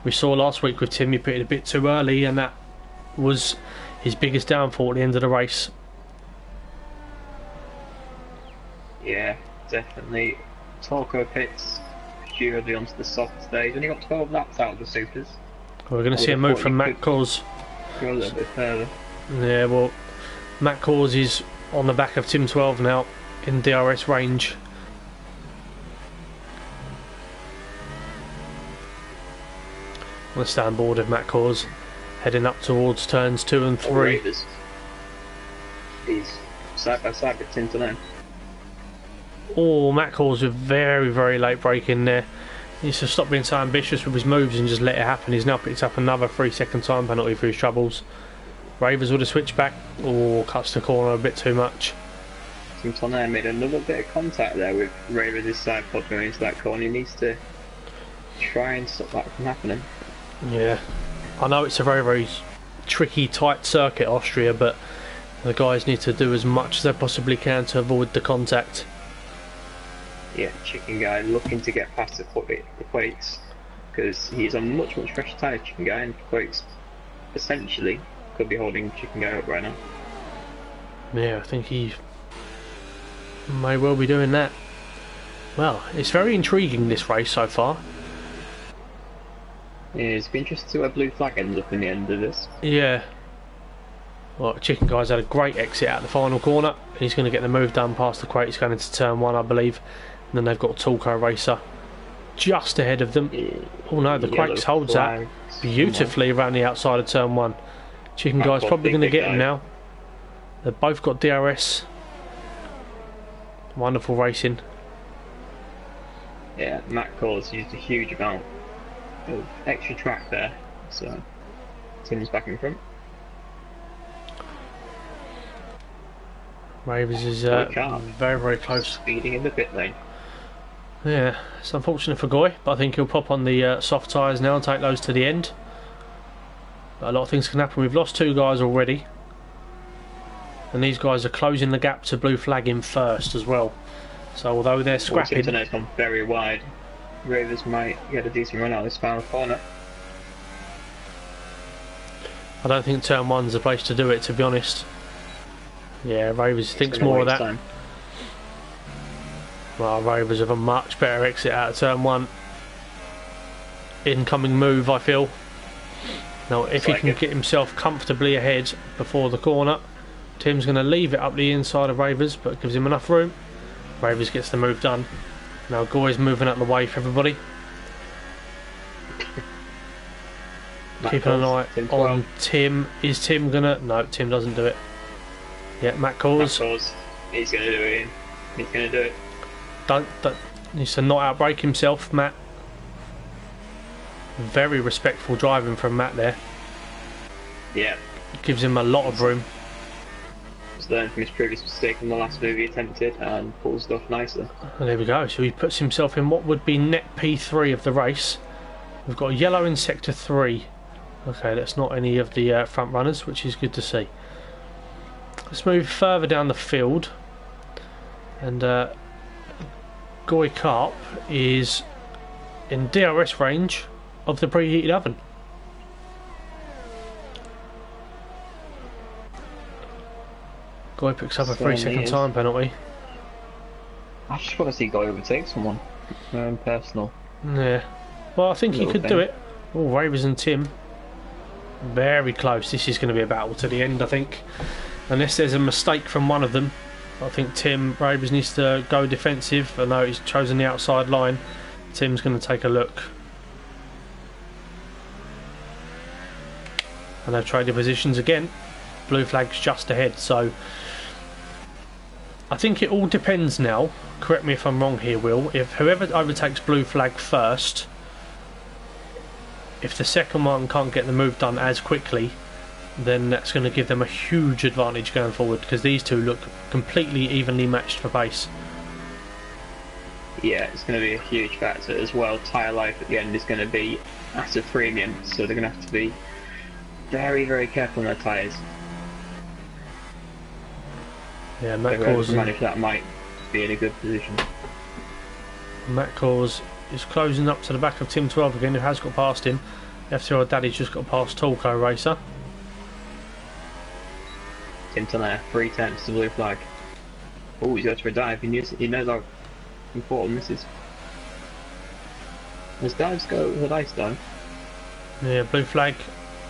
Speaker 1: we saw last week with Tim, he put it a bit too early, and that was his biggest downfall at the end of the race.
Speaker 2: Yeah, definitely. Torco pits purely onto the soft stage. Only got 12 laps out of the supers.
Speaker 1: We're going to see a move from Matt Cause.
Speaker 2: Go a little bit further.
Speaker 1: Yeah, well, Matt Cause is on the back of Tim 12 now in DRS range. On the stand board of Matt Cause, heading up towards turns 2 and 3.
Speaker 2: He's side by side with Tim now.
Speaker 1: Oh, Matt Cause with very, very late break in there. He needs to stop being so ambitious with his moves and just let it happen. He's now picked up another 3-second time penalty for his troubles. Ravers would have switched back. Oh, cuts the corner a bit too much.
Speaker 2: Tim Tonnerre made another bit of contact there with Ravers' side pod going into that corner. He needs to try and stop that from happening.
Speaker 1: Yeah, I know it's a very, very tricky, tight circuit, Austria, but the guys need to do as much as they possibly can to avoid the contact.
Speaker 2: Yeah, Chicken Guy looking to get past the Quakes because he's on much fresher tyres, Chicken Guy, and Quakes essentially could be holding Chicken Guy up right now.
Speaker 1: Yeah, I think he may well be doing that. Well, it's very intriguing, this race so far.
Speaker 2: Yeah, it's been interesting to see where Blue Flag ends up in the end of this.
Speaker 1: Yeah. Well, Chicken Guy's had a great exit out the final corner. He's going to get the move done past the Quakes going into turn 1, I believe. And then they've got Torco Racer just ahead of them. Oh no, the Quakes holds that beautifully around the outside of turn 1. Chicken Guy's probably going to get him now. They've both got DRS. Wonderful racing.
Speaker 2: Yeah, Matt Cause used a huge amount of extra track there, so Tim's back in front.
Speaker 1: Ravers is very, very close.
Speaker 2: Speeding in the pit lane.
Speaker 1: Yeah, it's unfortunate for Goy, but I think he'll pop on the soft tyres now and take those to the end. But a lot of things can happen. We've lost 2 guys already, and these guys are closing the gap to Blue Flag in first as well. So although they're scrapping,
Speaker 2: Internet's gone very wide. Ravers might get a decent run out of this final corner.
Speaker 1: I don't think turn 1's the place to do it, to be honest. Yeah, Ravers thinks more of that.
Speaker 2: Time.
Speaker 1: Well, Ravers have a much better exit out of turn 1. Incoming move, I feel. Now, if he can get himself comfortably ahead before the corner, Tim's going to leave it up the inside of Ravers, but gives him enough room. Ravers gets the move done. Now Goy's moving out the way for everybody. Keeping an eye on Tim. Is Tim gonna? No, Tim doesn't do it. Yeah, Matt Cause.
Speaker 2: He's gonna do it. He's gonna do it.
Speaker 1: Don't needs to not outbrake himself, Matt. Very respectful driving from Matt there.
Speaker 2: Yeah.
Speaker 1: Gives him a lot of room.
Speaker 2: He's learned from his previous mistake in the last move he attempted and pulls it off nicely.
Speaker 1: And there we go. So he puts himself in what would be net P3 of the race. We've got yellow in sector 3. Okay, that's not any of the front runners, which is good to see. Let's move further down the field. And Goy Carp is in DRS range of the preheated oven. Goy picks up a 3-second time penalty.
Speaker 2: I just want to see Goy overtake someone. My own personal.
Speaker 1: Yeah. Well, I think he could do it. Oh, Ravers and Tim. Very close. This is going to be a battle to the end, I think. Unless there's a mistake from one of them. I think Tim Ravers needs to go defensive. I know he's chosen the outside line. Tim's going to take a look. And they've traded positions again. Blue Flag's just ahead, so I think it all depends now. Correct me if I'm wrong here, Will. If whoever overtakes Blue Flag first, if the second one can't get the move done as quickly, then that's going to give them a huge advantage going forward, because these two look completely evenly matched for pace.
Speaker 2: Yeah, it's going to be a huge factor as well. Tyre life at the end is going to be at a premium, so they're going to have to be very, very careful on their tyres.
Speaker 1: Yeah, Matt
Speaker 2: Whoever
Speaker 1: Cause
Speaker 2: can manage that might be in a good position.
Speaker 1: Matt Cause is closing up to the back of Tim 12 again, who has got past him. FTRL Daddy's just got past Talco Racer.
Speaker 2: Tim Turner, 3 attempts to blue flag. Oh, he's got for a dive. He knows how important this is. Does dives go with ice dive?
Speaker 1: Yeah, blue flag.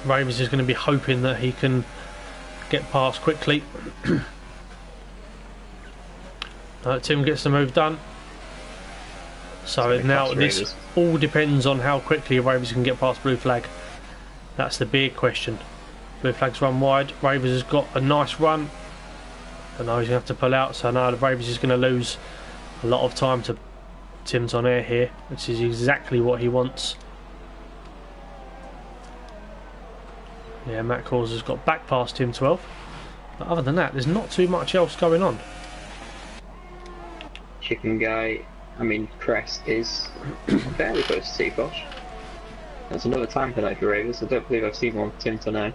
Speaker 1: Ravers is going to be hoping that he can get past quickly. Tim gets the move done. So now this all depends on how quickly Ravers can get past blue flag. That's the big question. Blue flag's run wide. Ravers has got a nice run. But now he's going to have to pull out. So now the Ravers is going to lose a lot of time to Tim Tonnerre here, which is exactly what he wants. Yeah, Matt Cause has got back past Tim 12. But other than that, there's not too much else going on.
Speaker 2: Chicken Guy, Crest is fairly close to T-Bosh. That's another time penalty for Ravers. I don't believe I've seen one for Tim Tonnerre.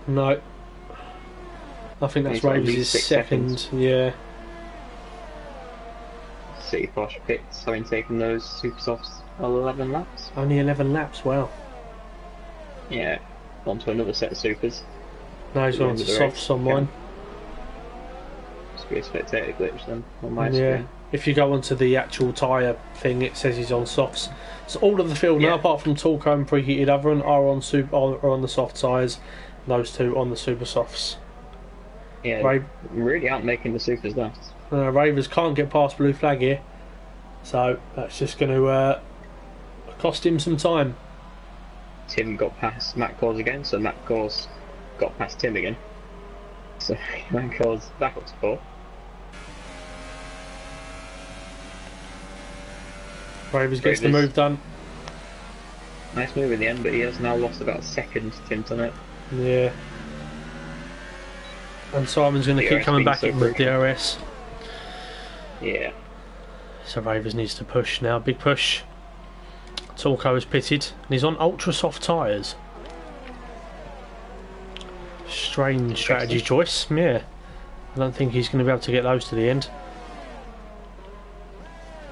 Speaker 1: No. I think that's Ravers' second, yeah.
Speaker 2: T-Bosh pits having taken those super softs 11 laps.
Speaker 1: Only 11 laps, wow.
Speaker 2: Yeah, on to another set of supers.
Speaker 1: Now he's on to softs on mine.
Speaker 2: Must be a spectator glitch then on my screen.
Speaker 1: If you go onto the actual tyre thing, it says he's on softs. So all of the field now, apart from Talco and Preheated Oven, are on the soft tyres. Those two on the super softs.
Speaker 2: Yeah, really aren't making the supers last.
Speaker 1: Ravers can't get past blue flag here, so that's just going to cost him some time.
Speaker 2: Tim got past Matt Cause again, so Matt Cause got past Tim again. So Matt Cause back up to 4.
Speaker 1: Ravers gets the move done.
Speaker 2: Nice move in the end, but he has now lost about a second to Tim Tonnerre.
Speaker 1: Yeah. And Simon's going to keep coming back in with DRS.
Speaker 2: Yeah.
Speaker 1: So Ravers needs to push now, big push. Talco is pitted, and he's on ultra soft tyres. Strange strategy choice, yeah. I don't think he's going to be able to get those to the end.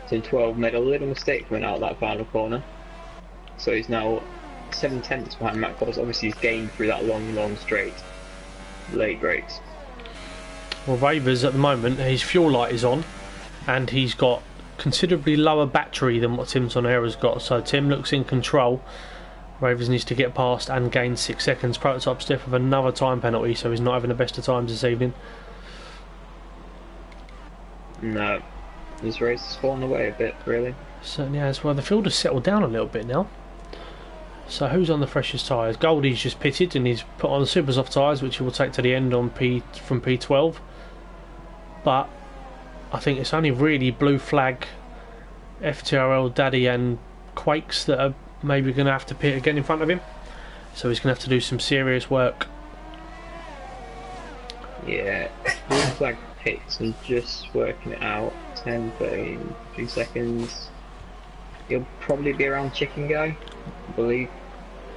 Speaker 2: Tim 12 made a little mistake coming out of that final corner. So he's now 7 tenths behind Matt Cause. Obviously he's gained through that long straight. Late brakes.
Speaker 1: Well, Ravers at the moment, his fuel light is on, and he's got considerably lower battery than what Tim Tonnerre has got. So Tim looks in control. Ravers needs to get past and gain 6 seconds. Prototype stiff with another time penalty, so he's not having the best of times this evening.
Speaker 2: No. His race has fallen away a bit, really.
Speaker 1: Certainly has. Well, the field has settled down a little bit now. So who's on the freshest tyres? Goldie's just pitted and he's put on the super soft tyres, which he will take to the end on from P12. But I think it's only really blue flag, FTRL, Daddy and Quakes that are maybe going to have to pit again in front of him. So he's going to have to do some serious work.
Speaker 2: Yeah, blue flag pits and just working it out. 10, 13, 3 seconds. He'll probably be around Chicken Guy, I believe.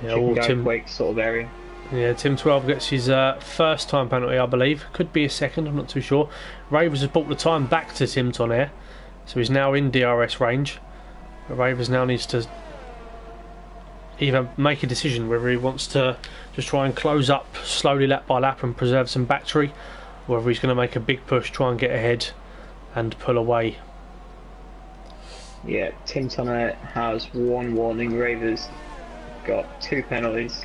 Speaker 1: Yeah,
Speaker 2: Chicken Guy, Quake sort of area.
Speaker 1: Yeah, Tim 12 gets his first time penalty, I believe. Could be a second, I'm not too sure. Ravers has brought the time back to Tim Tonnerre, so he's now in DRS range. But Ravers now needs to either make a decision whether he wants to just try and close up slowly lap by lap and preserve some battery, or whether he's going to make a big push, try and get ahead and pull away.
Speaker 2: Yeah, Tim Tonnerre has 1 warning. Ravers got 2 penalties.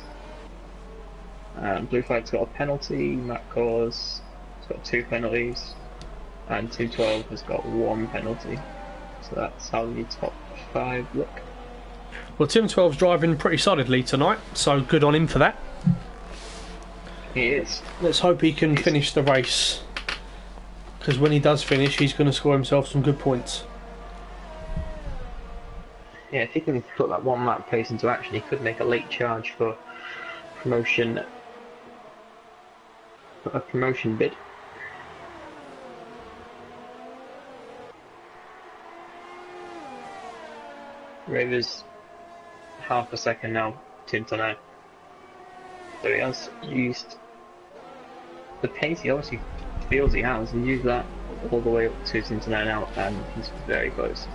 Speaker 2: Blue Flag's got a penalty. Matt Cause has got 2 penalties, and 212 has got 1 penalty. So that's how the top 5 look.
Speaker 1: Well, Tim 12's driving pretty solidly tonight, so good on him for that.
Speaker 2: He is.
Speaker 1: Let's hope he can finish the race, because when he does finish, he's going to score himself some good points.
Speaker 2: Yeah, if he can put that 1 lap pace into action, he could make a late charge for promotion. A promotion bid. Ravers half a second now, Tim Tonnerre. So he has used the pace. He obviously feels he has. He used that all the way up to Cincinnati out, and he's very close.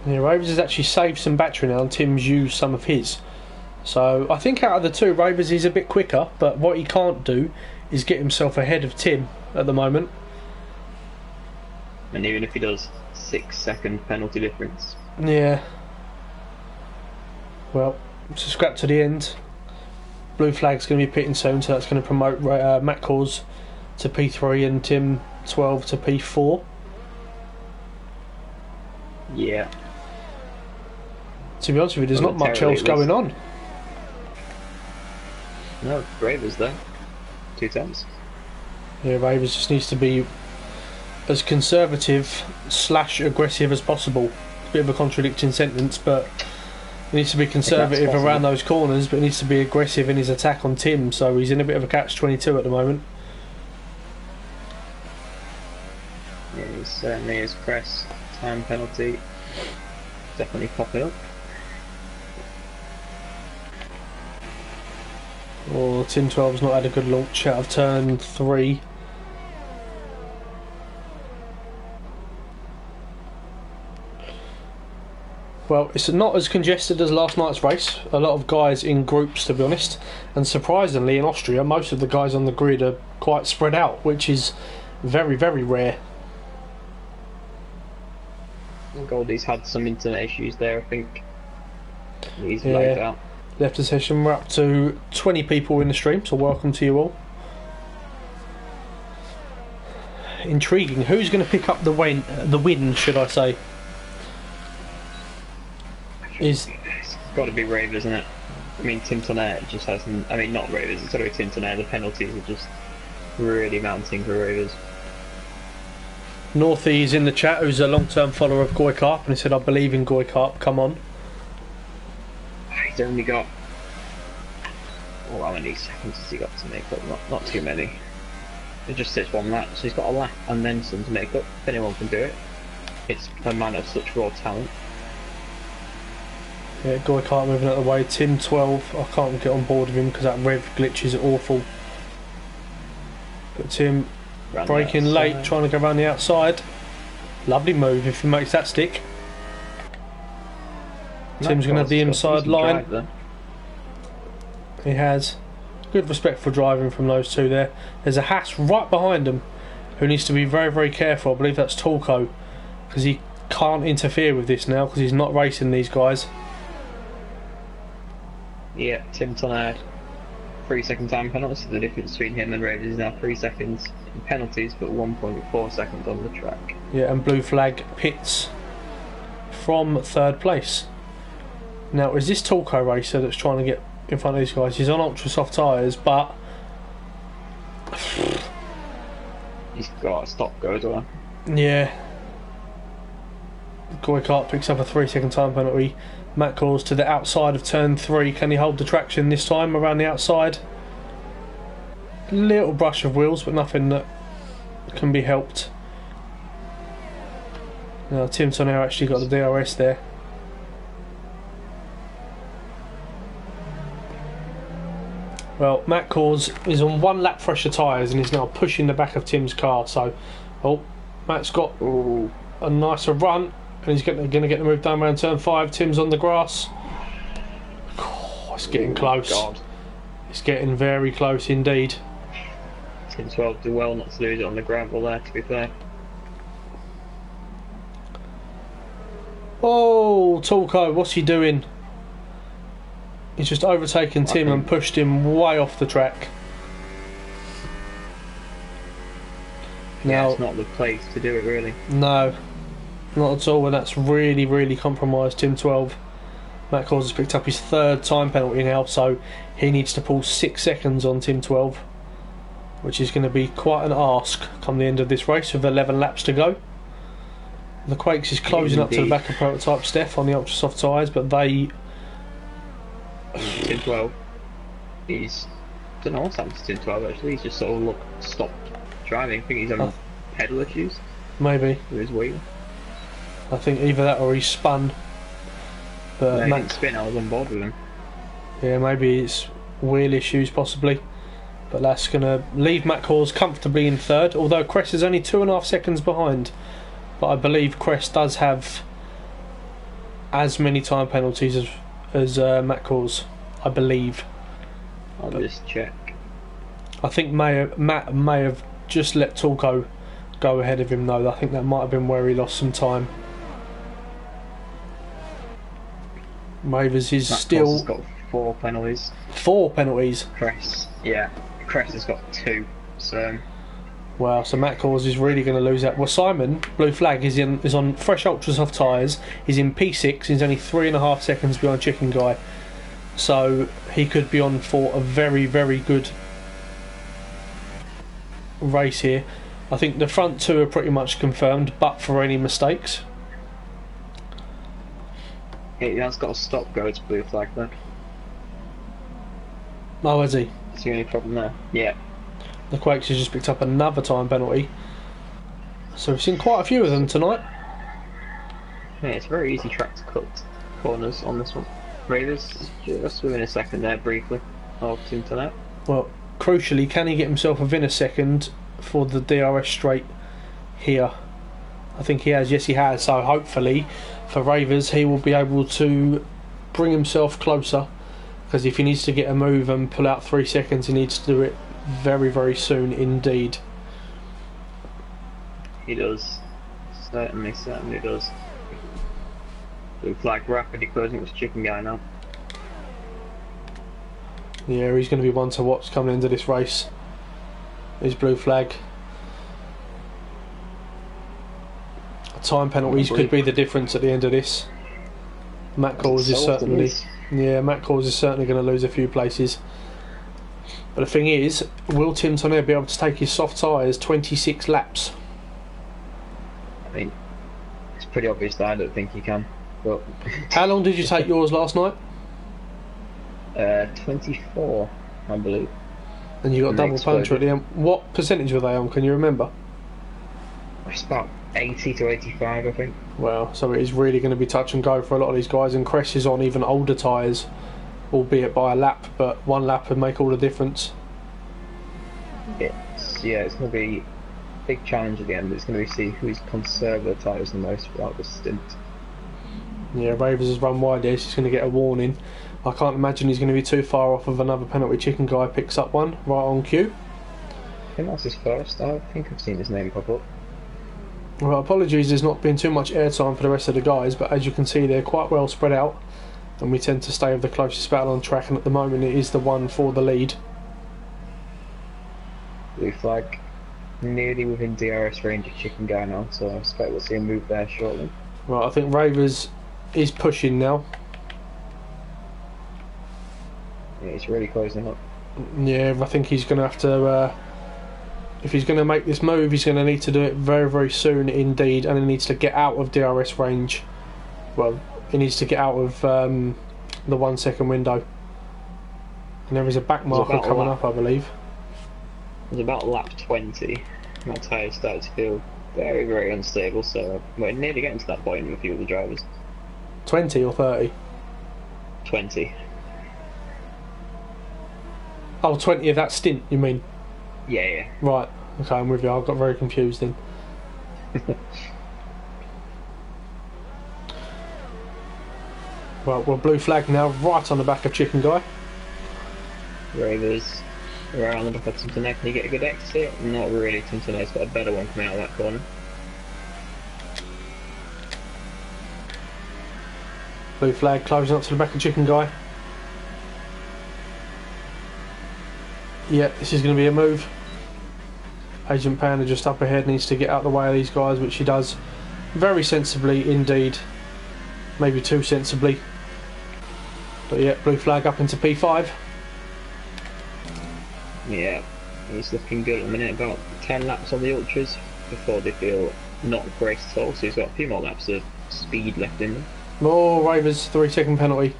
Speaker 1: Yeah, Ravers has actually saved some battery now, and Tim's used some of his. So I think out of the two, Ravers is a bit quicker, but what he can't do is get himself ahead of Tim at the moment.
Speaker 2: And even if he does, 6-second penalty difference.
Speaker 1: Yeah. Well, it's a scrap to the end. Blue flag's going to be pitting soon, so that's going to promote Matt Cause to P3 and Tim 12 to P4.
Speaker 2: Yeah.
Speaker 1: To be honest with you, there's not much else going on.
Speaker 2: No, Ravers though. 2 tenths.
Speaker 1: Yeah, Ravers just needs to be as conservative / aggressive as possible. It's a bit of a contradicting sentence, but he needs to be conservative around those corners, but he needs to be aggressive in his attack on Tim, so he's in a bit of a catch-22 at the moment.
Speaker 2: Yeah, he certainly is. Cress, time penalty, definitely popping up.
Speaker 1: Well, Tim 12's not had a good launch out of turn 3. Well, it's not as congested as last night's race. A lot of guys in groups, to be honest. And surprisingly, in Austria, most of the guys on the grid are quite spread out, which is very, very rare.
Speaker 2: Goldie's had some internet issues there, I think. He's lagged out.
Speaker 1: Left the session. We're up to 20 people in the stream, so welcome to you all. Intriguing. Who's going to pick up the win, should I say?
Speaker 2: It's got to be Ravers, isn't it? I mean, Tim Tonnerre just hasn't. I mean, not Ravers. It's got to be Tim Tonnerre. The penalties are just really mounting for Ravers.
Speaker 1: Northie's in the chat, who's a long-term follower of Goykarp, and he said, "I believe in Goykarp. Come on."
Speaker 2: He's only got. Oh, how many seconds has he got to make up? Not too many. It just sits 1 lap, so he's got a lap and then some to make up. If anyone can do it, it's a man of such raw talent.
Speaker 1: Yeah, Goykarp moving out of the way. Tim 12, I can't get on board with him because that rev glitch is awful. But Tim braking late, trying to go around the outside. Lovely move if he makes that stick. Tim's going to have the inside line. He has. Good respectful driving from those two there. There's a Haas right behind him who needs to be very, very careful. I believe that's Torco, because he can't interfere with this now because he's not racing these guys.
Speaker 2: Yeah, Tim Tonnerre, 3-second time penalty. So the difference between him and Ravers is now 3 seconds in penalties, but 1.4 seconds on the track.
Speaker 1: Yeah, and blue flag pits from 3rd place. Now, is this Torco racer that's trying to get in front of these guys? He's on ultra soft tyres, but
Speaker 2: he's got a stop go as well.
Speaker 1: Yeah. Goykarp picks up a 3-second time penalty. Matt calls to the outside of turn 3. Can he hold the traction this time around the outside? Little brush of wheels, but nothing that can be helped. Now Tim Tonnerre actually got the DRS there. Well, Matt Cause is on 1 lap fresher tyres and is now pushing the back of Tim's car. So, Matt's got a nicer run. And he's going to get the move down around turn 5. Tim's on the grass. Oh, it's getting close.
Speaker 2: God.
Speaker 1: It's getting very close indeed.
Speaker 2: Tim 12 do well not to lose it on the gravel there, to be fair.
Speaker 1: Oh, Torco, what's he doing? He's just overtaken Tim and pushed him way off the track.
Speaker 2: Yeah, it's not the place to do it, really.
Speaker 1: No. Not at all, and that's really, really compromised Tim 12. Matt Cause has picked up his 3rd time penalty now, so he needs to pull 6 seconds on Tim 12, which is going to be quite an ask come the end of this race with 11 laps to go. The Quakes is closing up to the back of prototype Steph on the ultra soft tyres, but they...
Speaker 2: Tim 12, he's... I don't know what's happened to Tim 12 actually, he's just sort of stopped driving. I think he's on pedal issues.
Speaker 1: Maybe.
Speaker 2: With his wheel.
Speaker 1: I think either that or he's spun. But
Speaker 2: no, he didn't spin, I was on board with him.
Speaker 1: Yeah, maybe it's wheel issues possibly. But that's going to leave Matt Cause comfortably in third, although Crest is only 2.5 seconds behind. But I believe Crest does have as many time penalties as Matt Cause, I believe.
Speaker 2: I'll just check.
Speaker 1: I think Matt may have just let Talco go ahead of him though. I think that might have been where he lost some time. Ravers is
Speaker 2: Matt
Speaker 1: still...
Speaker 2: Cause has got 4 penalties.
Speaker 1: 4 penalties?
Speaker 2: Crest, yeah. Crest has got 2, so...
Speaker 1: Wow, so Matt Cause is really going to lose that. Well, Simon, blue flag, is on fresh ultra soft tyres. He's in P6. He's only 3.5 seconds behind Chicken Guy. So he could be on for a very, very good race here. I think the front two are pretty much confirmed, but for any mistakes.
Speaker 2: He has got a stop go to blue flag though.
Speaker 1: Oh, has he?
Speaker 2: That's the only problem there. Yeah.
Speaker 1: The Quakes has just picked up another time penalty. So we've seen quite a few of them tonight.
Speaker 2: Yeah, it's a very easy track to cut corners on this one. Ravers just within a second there briefly of Tim Tonette.
Speaker 1: Well, crucially, can he get himself within a second for the DRS straight here? I think he has, yes he has, so hopefully for Ravers he will be able to bring himself closer, because if he needs to get a move and pull out 3 seconds he needs to do it very, very soon indeed.
Speaker 2: He does. Certainly does. Blue flag rapidly closing with Chicken Guy now.
Speaker 1: Yeah, he's going to be one to watch coming into this race. His blue flag. Time penalties could be the difference at the end of this. Matt Cause is certainly... Yeah, Matt Cause is certainly going to lose a few places. But the thing is, will Tim Tonnerre be able to take his soft tyres 26 laps?
Speaker 2: I mean, it's pretty obvious that I don't think he can. But
Speaker 1: how long did you take yours last night?
Speaker 2: 24, I believe.
Speaker 1: And you got a double puncture at the end. What percentage were they on? Can you remember?
Speaker 2: It's about 80 to 85, I think.
Speaker 1: Well, so it is really going to be touch and go for a lot of these guys. And Cress is on even older tyres, albeit by a lap, but 1 lap would make all the difference.
Speaker 2: It's going to be a big challenge at the end. It's going to be see who's conserve the tyres the most throughout the stint.
Speaker 1: Yeah, Ravers has run wide there, so he's going to get a warning. I can't imagine he's going to be too far off of another penalty. Chicken Guy picks up one right on cue.
Speaker 2: I think that's his first. I think I've seen his name pop up.
Speaker 1: Well, apologies, there's not been too much airtime for the rest of the guys, but as you can see, they're quite well spread out, and we tend to stay with the closest battle on track, and at the moment it is the one for the lead.
Speaker 2: Blue flag nearly within DRS range of Chicken Guy now, so I expect we'll see him move there shortly.
Speaker 1: Right, I think Ravers is pushing now.
Speaker 2: Yeah, he's really closing up.
Speaker 1: Yeah, I think he's going to have to... if he's going to make this move, he's going to need to do it very, very soon indeed, and he needs to get out of DRS range. Well, he needs to get out of the 1 second window. And there is a back marker coming up, I believe.
Speaker 2: It was about lap 20. My tyres started to feel very, very unstable, so we're nearly getting to that point with a few of the drivers.
Speaker 1: 20 or 30?
Speaker 2: 20.
Speaker 1: Oh, 20 of that stint, you mean?
Speaker 2: Yeah.
Speaker 1: Right, okay, I'm with you. I got very confused then. Right, well, blue flag now right on the back of Chicken Guy.
Speaker 2: Ravers right on the back of Tim Tonnerre. Can you get a good exit? Not really. Tim Tonnerre's got a better one coming out of that corner.
Speaker 1: Blue flag closing up to the back of Chicken Guy. Yeah, this is going to be a move. Agent Panda just up ahead, needs to get out of the way of these guys, which he does very sensibly indeed. Maybe too sensibly. But yeah, blue flag up into P5.
Speaker 2: Yeah, he's looking good at the minute. About 10 laps on the Ultras before they feel not great at all, so he's got a few more laps of speed left in them.
Speaker 1: More Ravers, 3 second penalty.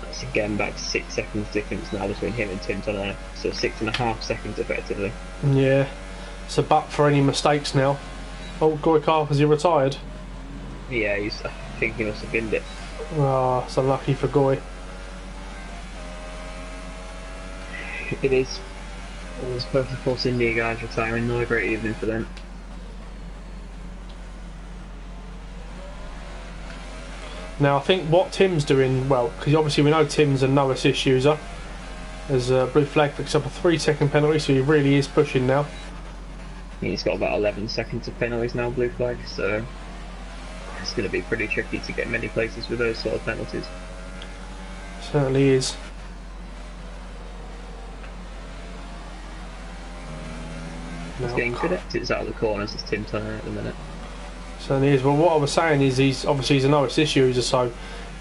Speaker 2: That's again back to 6 seconds difference now between him and Tim Tonnerre, so 6.5 seconds effectively.
Speaker 1: Yeah, it's a but for any mistakes now. Oh, Goykar, has he retired?
Speaker 2: Yeah, I think he must have binned it.
Speaker 1: Ah, it's unlucky for Goy.
Speaker 2: It is. All those Purple Force India guys retiring, not a great evening for them.
Speaker 1: Now I think what Tim's doing well, because obviously we know Tim's a no assist user, as Blue Flag picks up a 3-second penalty, so he really is pushing now.
Speaker 2: He's got about 11 seconds of penalties now, Blue Flag, so it's going to be pretty tricky to get many places with those sort of penalties.
Speaker 1: Certainly is.
Speaker 2: He's getting good exits out of the corners, as Tim Turner at the minute.
Speaker 1: Certainly is. Well, what I was saying is he's a no assist user, so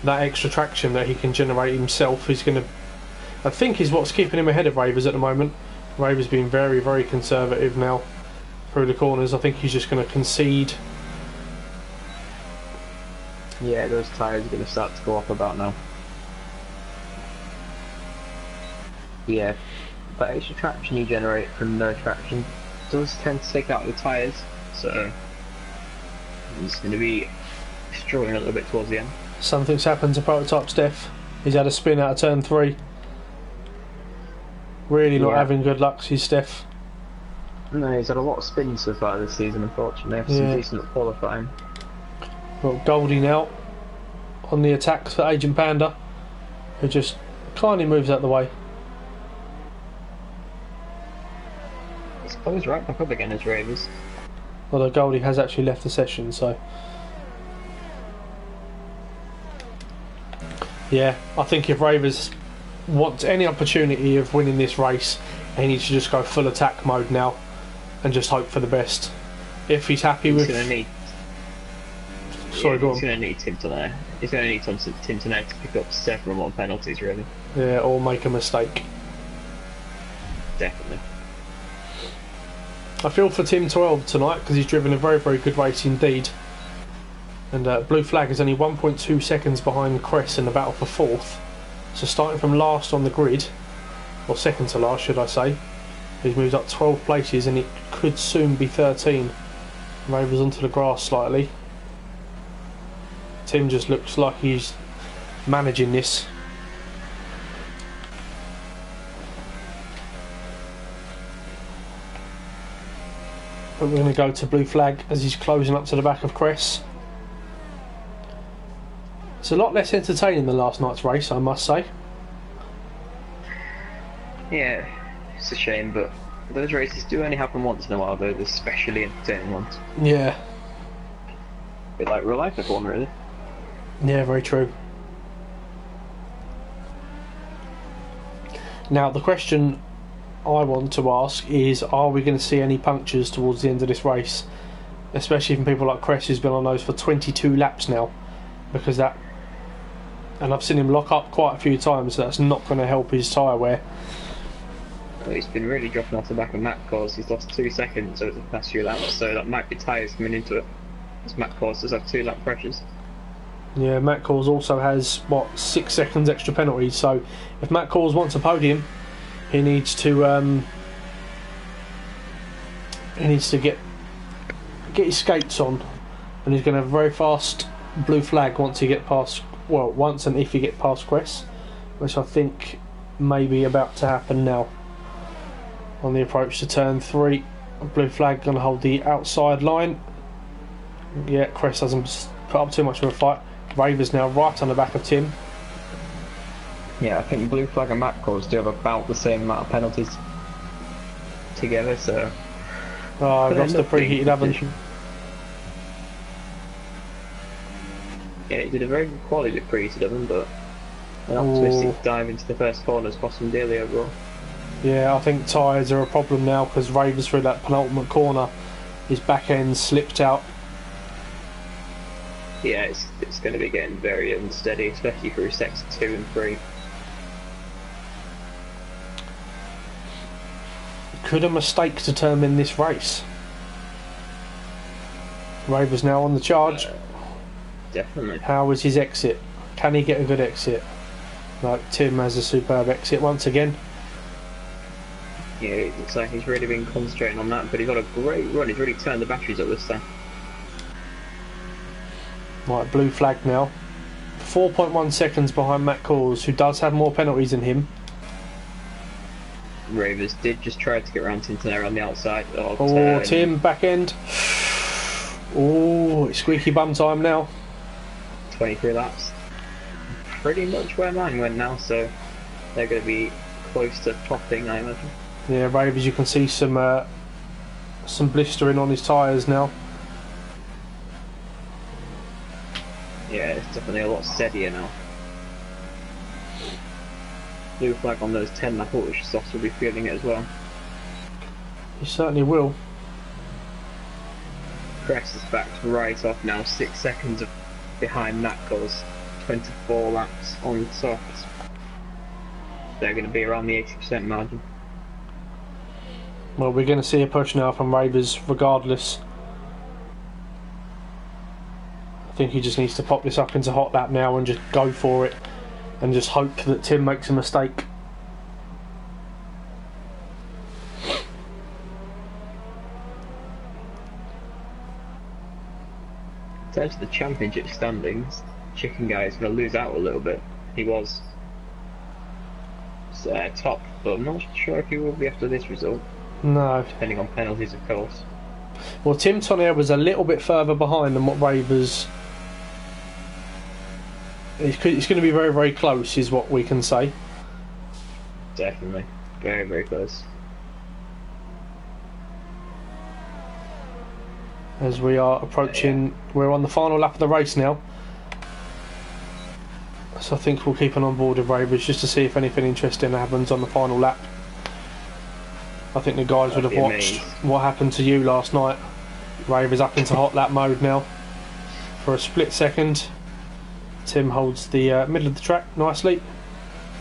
Speaker 1: that extra traction that he can generate himself is going to, I think, is what's keeping him ahead of Ravers at the moment. Ravers being very, very conservative now through the corners. I think he's just going to concede.
Speaker 2: Yeah, those tyres are going to start to go up about now. Yeah, but extra traction you generate from no traction does tend to take out the tyres, so he's going to be struggling a little bit towards the end.
Speaker 1: Something's happened to Prototype Steph. He's had a spin out of turn 3. Really not having good luck, he's Steph.
Speaker 2: No, he's had a lot of spins so far this season, unfortunately. After some decent qualifying.
Speaker 1: Well, Goldie now on the attack for Agent Panda, who just kindly moves out the way.
Speaker 2: He's closed right back up again as Ravers.
Speaker 1: Although Goldie has actually left the session, so yeah, I think if Ravers want any opportunity of winning this race, he needs to just go full attack mode now and just hope for the best. If he's happy with... Sorry, go on.
Speaker 2: He's going to need Tim Turner. He's going to need Tim Turner to pick up several more penalties, really.
Speaker 1: Yeah, or make a mistake.
Speaker 2: Definitely.
Speaker 1: I feel for Tim 12 tonight because he's driven a very, very good race indeed. And Blue Flag is only 1.2 seconds behind Cress in the battle for 4th. So starting from last on the grid, or second to last should I say, he's moved up 12 places and it could soon be 13. Ravers onto the grass slightly. Tim just looks like he's managing this. But we're going to go to Blue Flag as he's closing up to the back of Cress. It's a lot less entertaining than last night's race, I must say.
Speaker 2: Yeah, it's a shame, but those races do only happen once in a while, though, the especially entertaining ones.
Speaker 1: Yeah.
Speaker 2: A bit like real life F1, really.
Speaker 1: Yeah, very true. Now, the question I want to ask is, are we going to see any punctures towards the end of this race? Especially from people like Cress, who's been on those for 22 laps now. Because that... And I've seen him lock up quite a few times, so that's not going to help his tyre wear.
Speaker 2: Well, he's been really dropping off the back of Matt Cause. He's lost 2 seconds over the past few laps, so that might be tyres coming into it. As Matt Cause does have 2 lap pressures. Yeah,
Speaker 1: Matt Cause also has, what, 6 seconds extra penalties, so if Matt Cause wants a podium, he needs to get his skates on, and he's going to have a very fast Blue Flag once he get past, well, once and if he get past Cress, which I think may be about to happen now. On the approach to turn 3, Blue Flag going to hold the outside line. Yeah, Cress hasn't put up too much of a fight. Ravers now right on the back of Tim.
Speaker 2: Yeah, I think Blue Flag and Matt Cause do have about the same amount of penalties together, so...
Speaker 1: Oh, I've lost the preheated oven.
Speaker 2: Yeah, he did a very good quality of preheated oven, but an optimistic dive into the first corner has cost him dearly overall.
Speaker 1: Yeah, I think tyres are a problem now because Ravers through that penultimate corner, his back end slipped out.
Speaker 2: Yeah, it's going to be getting very unsteady, especially through sector 2 and 3.
Speaker 1: Could a mistake determine this race? Ravers now on the charge.
Speaker 2: Definitely.
Speaker 1: How is his exit? Can he get a good exit? Like Tim has a superb exit once again.
Speaker 2: Yeah, it looks like he's really been concentrating on that, but he's got a great run. He's really turned the batteries up this time.
Speaker 1: Right, Blue Flag now. 4.1 seconds behind Matt Cause, who does have more penalties than him.
Speaker 2: Ravers did just try to get around Tintonair on the outside.
Speaker 1: Oh, Tim, back end. Oh, it's squeaky bum time now.
Speaker 2: 23 laps. Pretty much where mine went now, so they're going to be close to topping, I imagine.
Speaker 1: Yeah, Ravers, you can see some blistering on his tyres now.
Speaker 2: Yeah, it's definitely a lot steadier now. Blue flag on those 10 lap auto softs will be feeling it as well.
Speaker 1: He certainly will.
Speaker 2: Crest is backed right off now, 6 seconds behind Natco's 24 laps on softs. They're going to be around the 80% margin.
Speaker 1: Well, we're going to see a push now from Ravers regardless. I think he just needs to pop this up into hot lap now and just go for it and just hope that Tim makes a mistake.
Speaker 2: In terms of the championship standings, Chicken Guy is going to lose out a little bit. He was top, but I'm not sure if he will be after this result.
Speaker 1: No.
Speaker 2: Depending on penalties, of course.
Speaker 1: Well, Tim Tonnerre was a little bit further behind than what Ravers. It's going to be very, very close, is what we can say.
Speaker 2: Definitely. Very, very close.
Speaker 1: As we are approaching, we're on the final lap of the race now. So I think we'll keep an on board of Ravers just to see if anything interesting happens on the final lap. I think the guys would have watched what happened to you last night. Ravers up into hot lap mode now. For a split second, Tim holds the middle of the track nicely.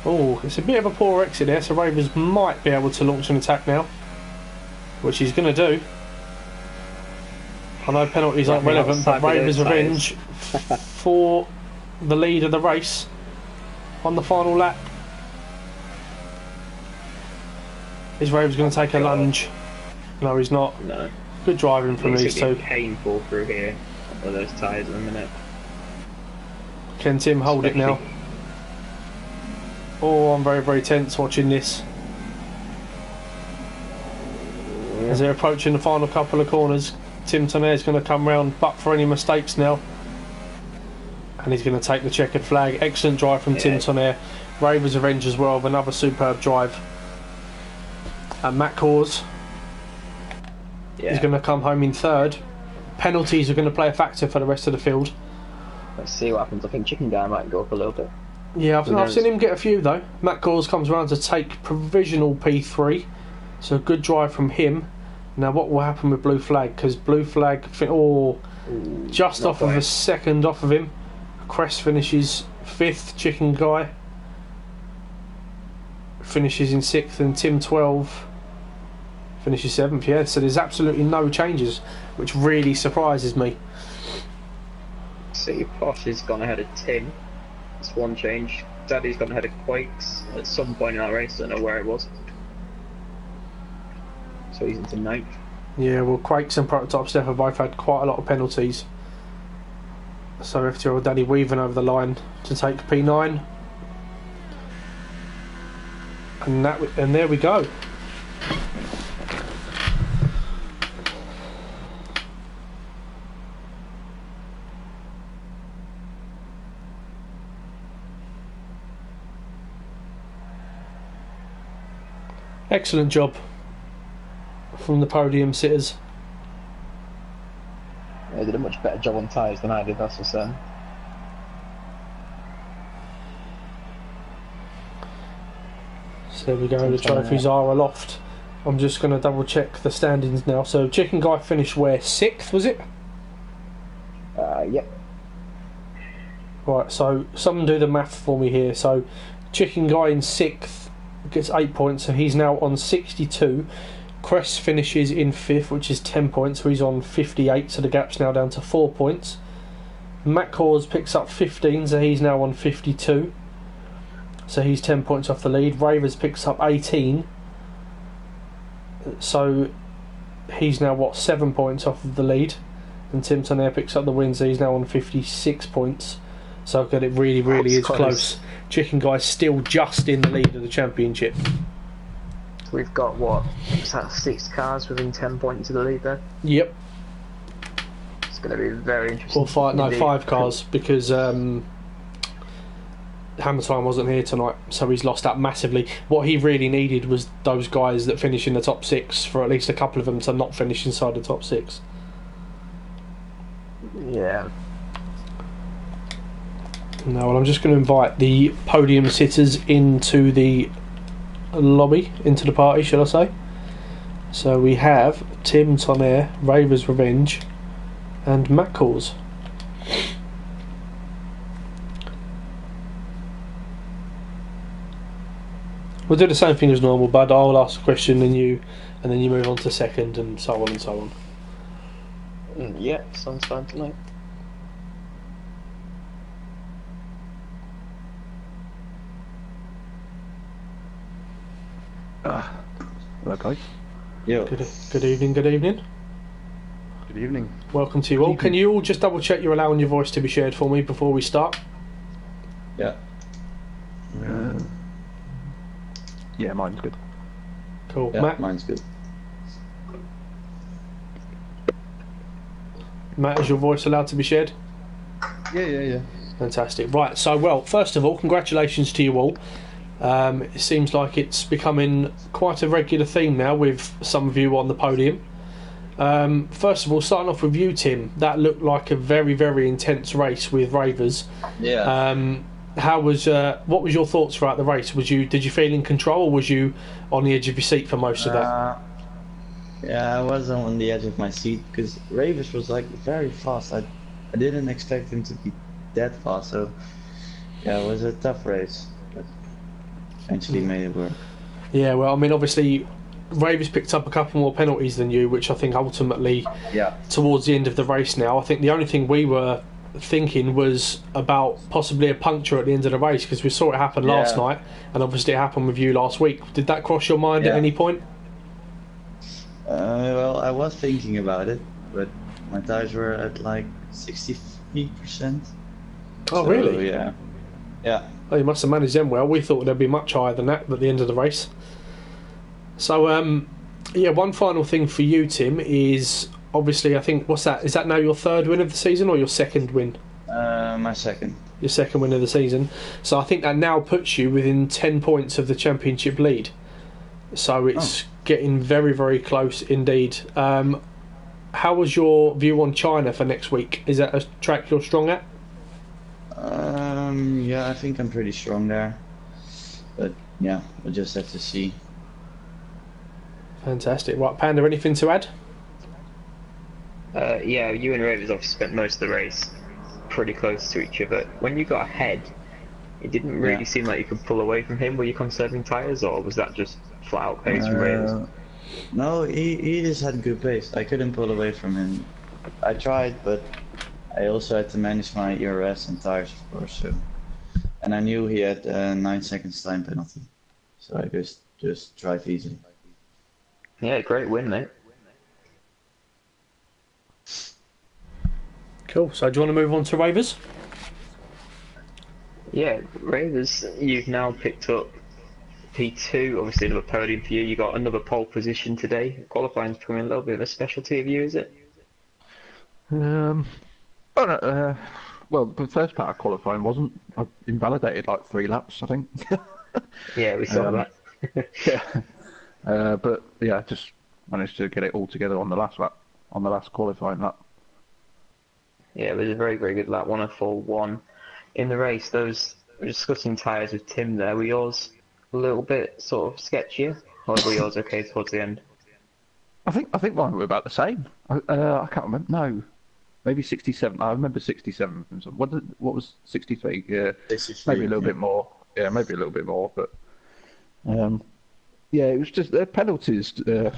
Speaker 1: Oh, it's a bit of a poor exit there, so Ravers might be able to launch an attack now, which he's going to do. I know penalties aren't relevant, but Ravers' revenge for the lead of the race on the final lap. Is Ravers going to take a lunge? No, he's not.
Speaker 2: No.
Speaker 1: Good driving from these two.
Speaker 2: Painful through here with those tyres in a minute.
Speaker 1: Can Tim hold it now? Oh, I'm very, very tense watching this. As they're approaching the final couple of corners, Tim Tonnerre's going to come round, but for any mistakes now. And he's going to take the checkered flag. Excellent drive from Tim Tonnerre. Ravers' revenge as well, with another superb drive. And Matt Cause is going to come home in third. Penalties are going to play a factor for the rest of the field.
Speaker 2: Let's see what happens. I think Chicken Guy might go up a little bit.
Speaker 1: Yeah, I've seen him get a few though. Matt Cause comes around to take provisional P3. So a good drive from him. Now what will happen with Blue Flag? Because Blue Flag, just off of a second off of him. Crest finishes 5th, Chicken Guy finishes in 6th, and Tim 12 finishes 7th. Yeah, so there's absolutely no changes, which really surprises me.
Speaker 2: See, Posh has gone ahead of Tim. That's one change. Daddy's gone ahead of Quakes at some point in that race. I don't know where it was. So he's into 9th.
Speaker 1: Yeah, well, Quakes and Prototype Steph have both had quite a lot of penalties. So FTRL Daddy weaving over the line to take P9. And there we go. Excellent job from the podium sitters.
Speaker 2: They did a much better job on tyres than I did, that's for certain.
Speaker 1: So there we go, the trophies are aloft. I'm just going to double check the standings now. So Chicken Guy finished where? 6th, was it?
Speaker 2: Yep.
Speaker 1: Right, so someone do the math for me here. So Chicken Guy in 6th gets 8 points, so he's now on 62. Crest finishes in 5th, which is 10 points, so he's on 58, so the gap's now down to 4 points. Matt Cause picks up 15, so he's now on 52. So he's 10 points off the lead. Ravers picks up 18. So he's now, 7 points off of the lead. And Tim Tonnerre picks up the win, so he's now on 56 points. So good, it really, really is close. Chicken Guy's still just in the lead of the championship.
Speaker 2: We've got what? Is that 6 cars within 10 points of the lead there?
Speaker 1: Yep.
Speaker 2: It's going to be very interesting.
Speaker 1: Or 5 cars, because Hammer Time wasn't here tonight, so he's lost out massively. What he really needed was those guys that finish in the top 6, for at least a couple of them to not finish inside the top 6.
Speaker 2: Yeah.
Speaker 1: No, well, I'm just going to invite the podium sitters into the lobby, into the party, shall I say. So we have Tim Tonnerre, Raver's Revenge, and Matt Calls. We'll do the same thing as normal, bud. I'll ask a question and then you move on to second, and so on and so on.
Speaker 2: Yeah, sounds fine to me.
Speaker 3: Okay.
Speaker 2: Yeah.
Speaker 1: Good evening, good evening.
Speaker 3: Good evening.
Speaker 1: Welcome to you all. Can you all just double check you're allowing your voice to be shared for me before we start?
Speaker 2: Yeah.
Speaker 3: Yeah, mine's good.
Speaker 1: Cool.
Speaker 2: Yeah,
Speaker 1: Matt?
Speaker 2: mine's good.
Speaker 1: Matt, is your voice allowed to be shared?
Speaker 3: Yeah.
Speaker 1: Fantastic. Right, so, well, first of all, congratulations to you all. It seems like it's becoming quite a regular theme now with some of you on the podium. First of all, starting off with you, Tim, that looked like a very, very intense race with Ravers.
Speaker 2: Yeah.
Speaker 1: What was your thoughts throughout the race? Did you feel in control, or was you on the edge of your seat for most of that?
Speaker 4: Yeah, I was on the edge of my seat because Ravers was like very fast. I didn't expect him to be that fast, so yeah, it was a tough race. But eventually made it work.
Speaker 1: Yeah, well, I mean, obviously, Ravers picked up a couple more penalties than you, which I think ultimately, towards the end of the race now, I think the only thing we were thinking was about possibly a puncture at the end of the race, because we saw it happen last night, and obviously it happened with you last week. Did that cross your mind at any point?
Speaker 4: Well, I was thinking about it, but my tires were at like 63%.
Speaker 1: Oh, so, really?
Speaker 4: Yeah.
Speaker 1: Oh, you must have managed them well. We thought they'd be much higher than that at the end of the race. So, one final thing for you, Tim, is obviously, I think, what's that? Is that now your third win of the season, or your second win?
Speaker 4: My second.
Speaker 1: Your second win of the season. So I think that now puts you within 10 points of the championship lead. So it's getting very, very close indeed. How was your view on China for next week? Is that a track you're strong at?
Speaker 4: Yeah, I think I'm pretty strong there. But yeah, we'll just have to see.
Speaker 1: Fantastic. Right, Panda, anything to add?
Speaker 2: Yeah, you and Ravers obviously spent most of the race pretty close to each other. When you got ahead, it didn't really seem like you could pull away from him. Were you conserving tyres, or was that just flat out pace from Ravers?
Speaker 4: No, he just had good pace. I couldn't pull away from him. I tried, but I also had to manage my ERS and tyres, of course. So, and I knew he had a 9 seconds time penalty, so I just drive easily.
Speaker 2: Yeah, great win, mate.
Speaker 1: Cool. So do you want to move on to Ravers?
Speaker 2: Yeah, Ravers, you've now picked up P2, obviously another podium for you. You got another pole position today. Qualifying's becoming a little bit of a specialty of you, is it?
Speaker 3: Well, the first part of qualifying wasn't. I invalidated like 3 laps, I think.
Speaker 2: Yeah, we saw that.
Speaker 3: But yeah, just managed to get it all together on the last lap, on the last qualifying lap.
Speaker 2: Yeah, it was a very, very good lap. 104.1 in the race. We're discussing tyres with Tim there. Were yours a little bit sort of sketchier, or were yours okay towards the end?
Speaker 3: I think mine were about the same. I can't remember. No, maybe 67. I remember 67. What was 63? Yeah,
Speaker 4: 63,
Speaker 3: maybe a little bit more. Yeah, maybe a little bit more. But yeah, it was just penalties. I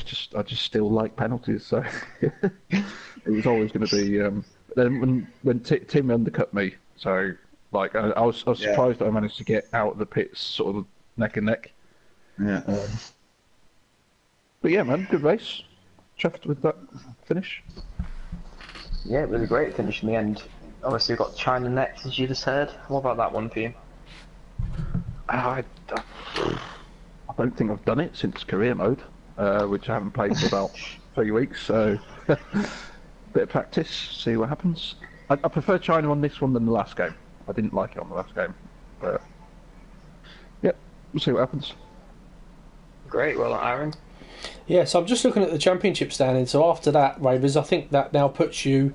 Speaker 3: just still like penalties, so it was always going to be. Then when Tim undercut me, so like I was surprised that I managed to get out of the pits sort of neck and neck.
Speaker 4: Yeah.
Speaker 3: But yeah, man, good race. Chuffed with that finish.
Speaker 2: Yeah, it was a great finish in the end. Obviously, we've got China next, as you just heard. What about that one for you?
Speaker 3: I don't think I've done it since career mode, which I haven't played for about 3 weeks. So, bit of practice, see what happens. I prefer China on this one than the last game. I didn't like it on the last game, but yep, we'll see what happens.
Speaker 2: Great. Well, Aaron.
Speaker 1: Yeah, so I'm just looking at the championship standing. So after that, Ravers, I think that now puts you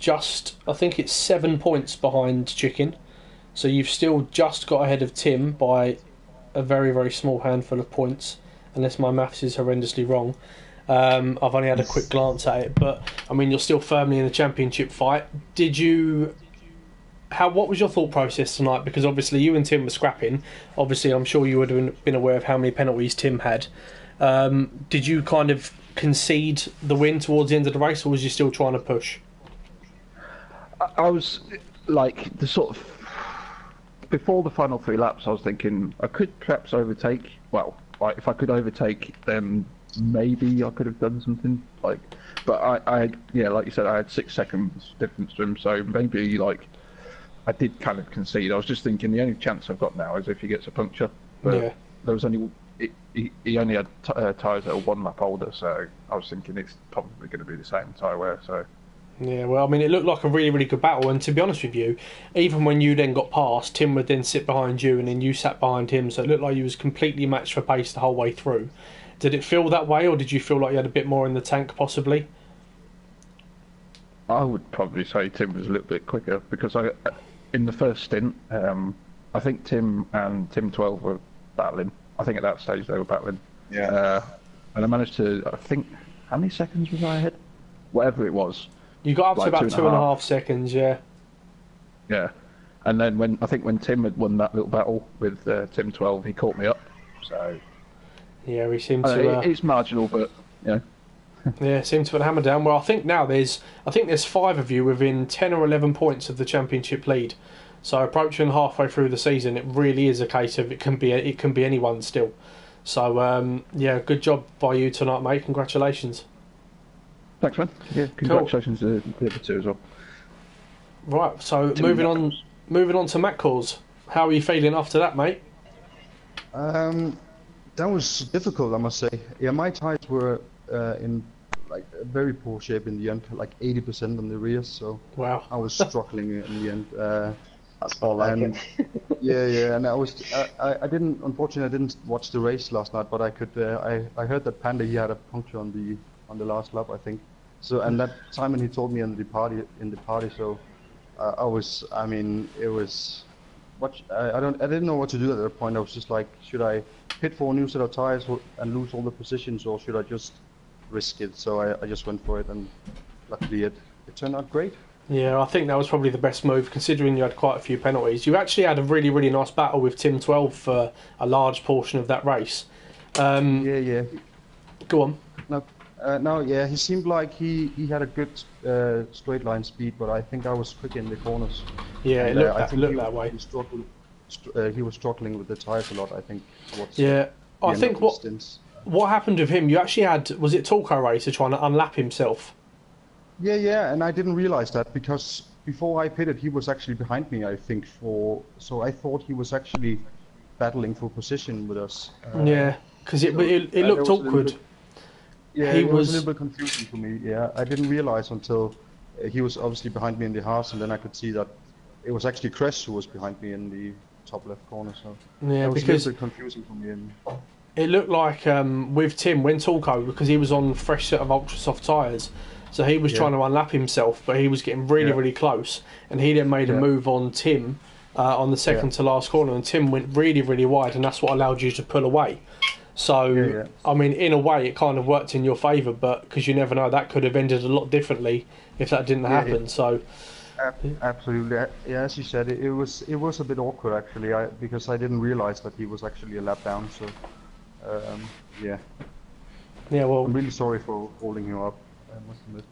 Speaker 1: I think it's 7 points behind Chicken. So you've still just got ahead of Tim by a very, very small handful of points, unless my maths is horrendously wrong. I've only had a quick glance at it, but I mean, you're still firmly in the championship fight. What was your thought process tonight? Because obviously you and Tim were scrapping. Obviously, I'm sure you would have been aware of how many penalties Tim had. Did you kind of concede the win towards the end of the race, or was you still trying to push?
Speaker 3: I was like before the final 3 laps. I was thinking I could perhaps overtake. Well, like if I could overtake, then maybe I could have done something. Like, but I like you said, I had 6 seconds difference to him, so maybe like I did kind of concede. I was just thinking the only chance I've got now is if he gets a puncture. But
Speaker 1: yeah.
Speaker 3: There was only he only had tyres that are 1 lap older, so I was thinking it's probably going to be the same tyre wear. So.
Speaker 1: Yeah, well, I mean, it looked like a really, really good battle, and to be honest with you, even when you then got past, Tim would then sit behind you, and then you sat behind him, so it looked like you was completely matched for pace the whole way through. Did it feel that way, or did you feel like you had a bit more in the tank, possibly?
Speaker 3: I would probably say Tim was a little bit quicker, because in the first stint, I think Tim and Tim 12 were battling. I think at that stage they were battling.
Speaker 2: Yeah.
Speaker 3: And I managed to, I think, how many seconds was I ahead? Whatever it was.
Speaker 1: You got up to
Speaker 3: like
Speaker 1: about 2.5 seconds, yeah.
Speaker 3: Yeah. And then when Tim had won that little battle with Tim 12, he caught me up. So.
Speaker 1: Yeah, he seemed to.
Speaker 3: It's marginal, but
Speaker 1: yeah, seemed to put a hammer down. Well, I think now there's 5 of you within 10 or 11 points of the championship lead. So approaching halfway through the season, it really is a case of it can be anyone still. So yeah, good job by you tonight, mate. Congratulations.
Speaker 3: Thanks, man. Yeah, congratulations to the other 2 as well.
Speaker 1: Right, so moving on to Matt calls. How are you feeling after that, mate?
Speaker 5: That was difficult, I must say. Yeah, my tyres were in like very poor shape in the end, like 80% on the rears. So
Speaker 1: wow,
Speaker 5: I was struggling in the end.
Speaker 2: That's more like it.
Speaker 5: Yeah, and I didn't watch the race last night, but I could. I heard that Panda he had a puncture on the last lap, I think. So and that Simon he told me in the party. So it was. I didn't know what to do at that point. I was just like, should I pit for a new set of tires and lose all the positions, or should I just risk it? So I just went for it, and luckily it turned out great.
Speaker 1: Yeah, I think that was probably the best move, considering you had quite a few penalties. You actually had a really, really nice battle with Tim 12 for a large portion of that race.
Speaker 5: Yeah.
Speaker 1: Go on.
Speaker 5: No, yeah, he seemed like he had a good straight line speed, but I think I was quick in the corners.
Speaker 1: Yeah, it looked that way.
Speaker 5: He was struggling with the tires a lot, I think.
Speaker 1: I think what happened with him, you actually had, was it Torco Racer trying to unlap himself?
Speaker 5: Yeah, and I didn't realize that because before I pitted, he was actually behind me, I think, so I thought he was actually battling for position with us.
Speaker 1: Yeah, because it looked awkward.
Speaker 5: It was a little bit confusing for me, yeah. I didn't realize until he was obviously behind me in the halves, and then I could see that it was actually Chris who was behind me in the top left corner, so
Speaker 1: yeah,
Speaker 5: it was
Speaker 1: because
Speaker 5: a little bit confusing for me.
Speaker 1: It looked like with Tim, when Torco, because he was on fresh set of ultra soft tyres, so he was trying to unlap himself, but he was getting really, really close, and he then made a move on Tim on the second to last corner, and Tim went really, really wide, and that's what allowed you to pull away. So, I mean, in a way, it kind of worked in your favour, but because you never know, that could have ended a lot differently if that didn't happen. So,
Speaker 5: absolutely, yeah. As you said, it was a bit awkward actually, because I didn't realise that he was actually a lap down. So, yeah. Well, I'm really sorry for holding him up. I must admit.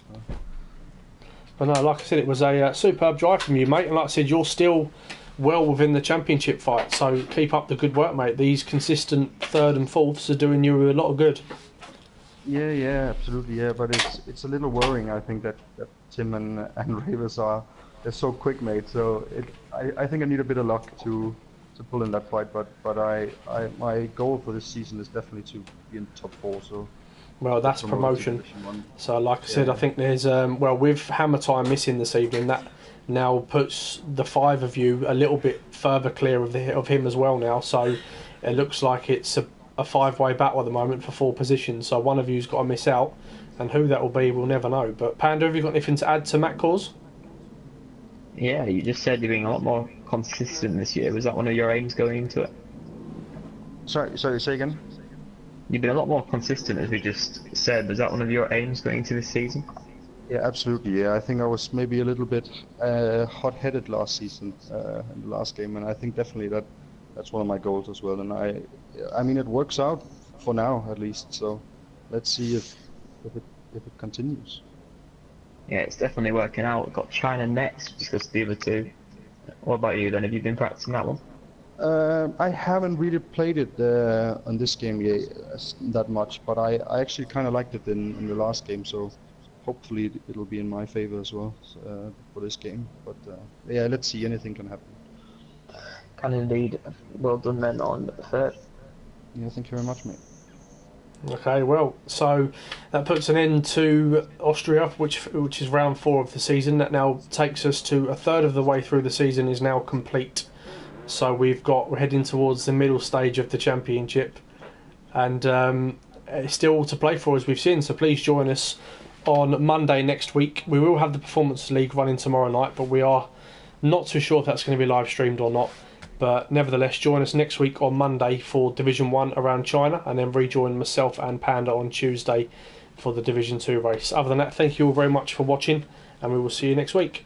Speaker 1: But no, like I said, it was a superb drive from you, mate. And like I said, you're still well within the championship fight, so keep up the good work, mate. These consistent 3rd and 4ths are doing you a lot of good.
Speaker 5: Yeah, absolutely, yeah. But it's a little worrying, I think, that Tim and Ravers they're so quick, mate. So I think I need a bit of luck to pull in that fight. But my goal for this season is definitely to be in the top 4. So.
Speaker 1: Well, that's promotion. So, like I said, I think there's with Hammer Time missing this evening, that now puts the 5 of you a little bit further clear of him as well now. So it looks like it's a 5-way battle at the moment for 4 positions. So one of you's got to miss out, and who that will be, we'll never know. But Panda, have you got anything to add to Matt Cause?
Speaker 2: Yeah, you just said you're being a lot more consistent this year. Was that one of your aims going into it?
Speaker 5: Sorry, say again.
Speaker 2: You've been a lot more consistent, as we just said. Was that one of your aims going into this season?
Speaker 5: Yeah, absolutely. Yeah, I think I was maybe a little bit hot-headed last season in the last game, and I think definitely that's one of my goals as well. And I mean, it works out for now at least. So let's see if it continues.
Speaker 2: Yeah, it's definitely working out. We've got China next, discuss the other 2. What about you then? Have you been practicing that one?
Speaker 5: I haven't really played it on this game yet that much, but I actually kind of liked it in the last game, so hopefully it'll be in my favor as well for this game. But yeah, let's see, anything can happen.
Speaker 2: Can indeed. Well done then on the 3rd.
Speaker 5: Yeah, thank you very much, mate.
Speaker 1: Okay, well, so that puts an end to Austria, which is round 4 of the season. That now takes us to a third of the way through the season is now complete. So we're heading towards the middle stage of the championship, and it's still to play for, as we've seen. So please join us on Monday next week. We will have the Performance League running tomorrow night, but we are not too sure if that's going to be live streamed or not. But nevertheless, join us next week on Monday for Division 1 around China, and then rejoin myself and Panda on Tuesday for the Division 2 race. Other than that, thank you all very much for watching, and we will see you next week.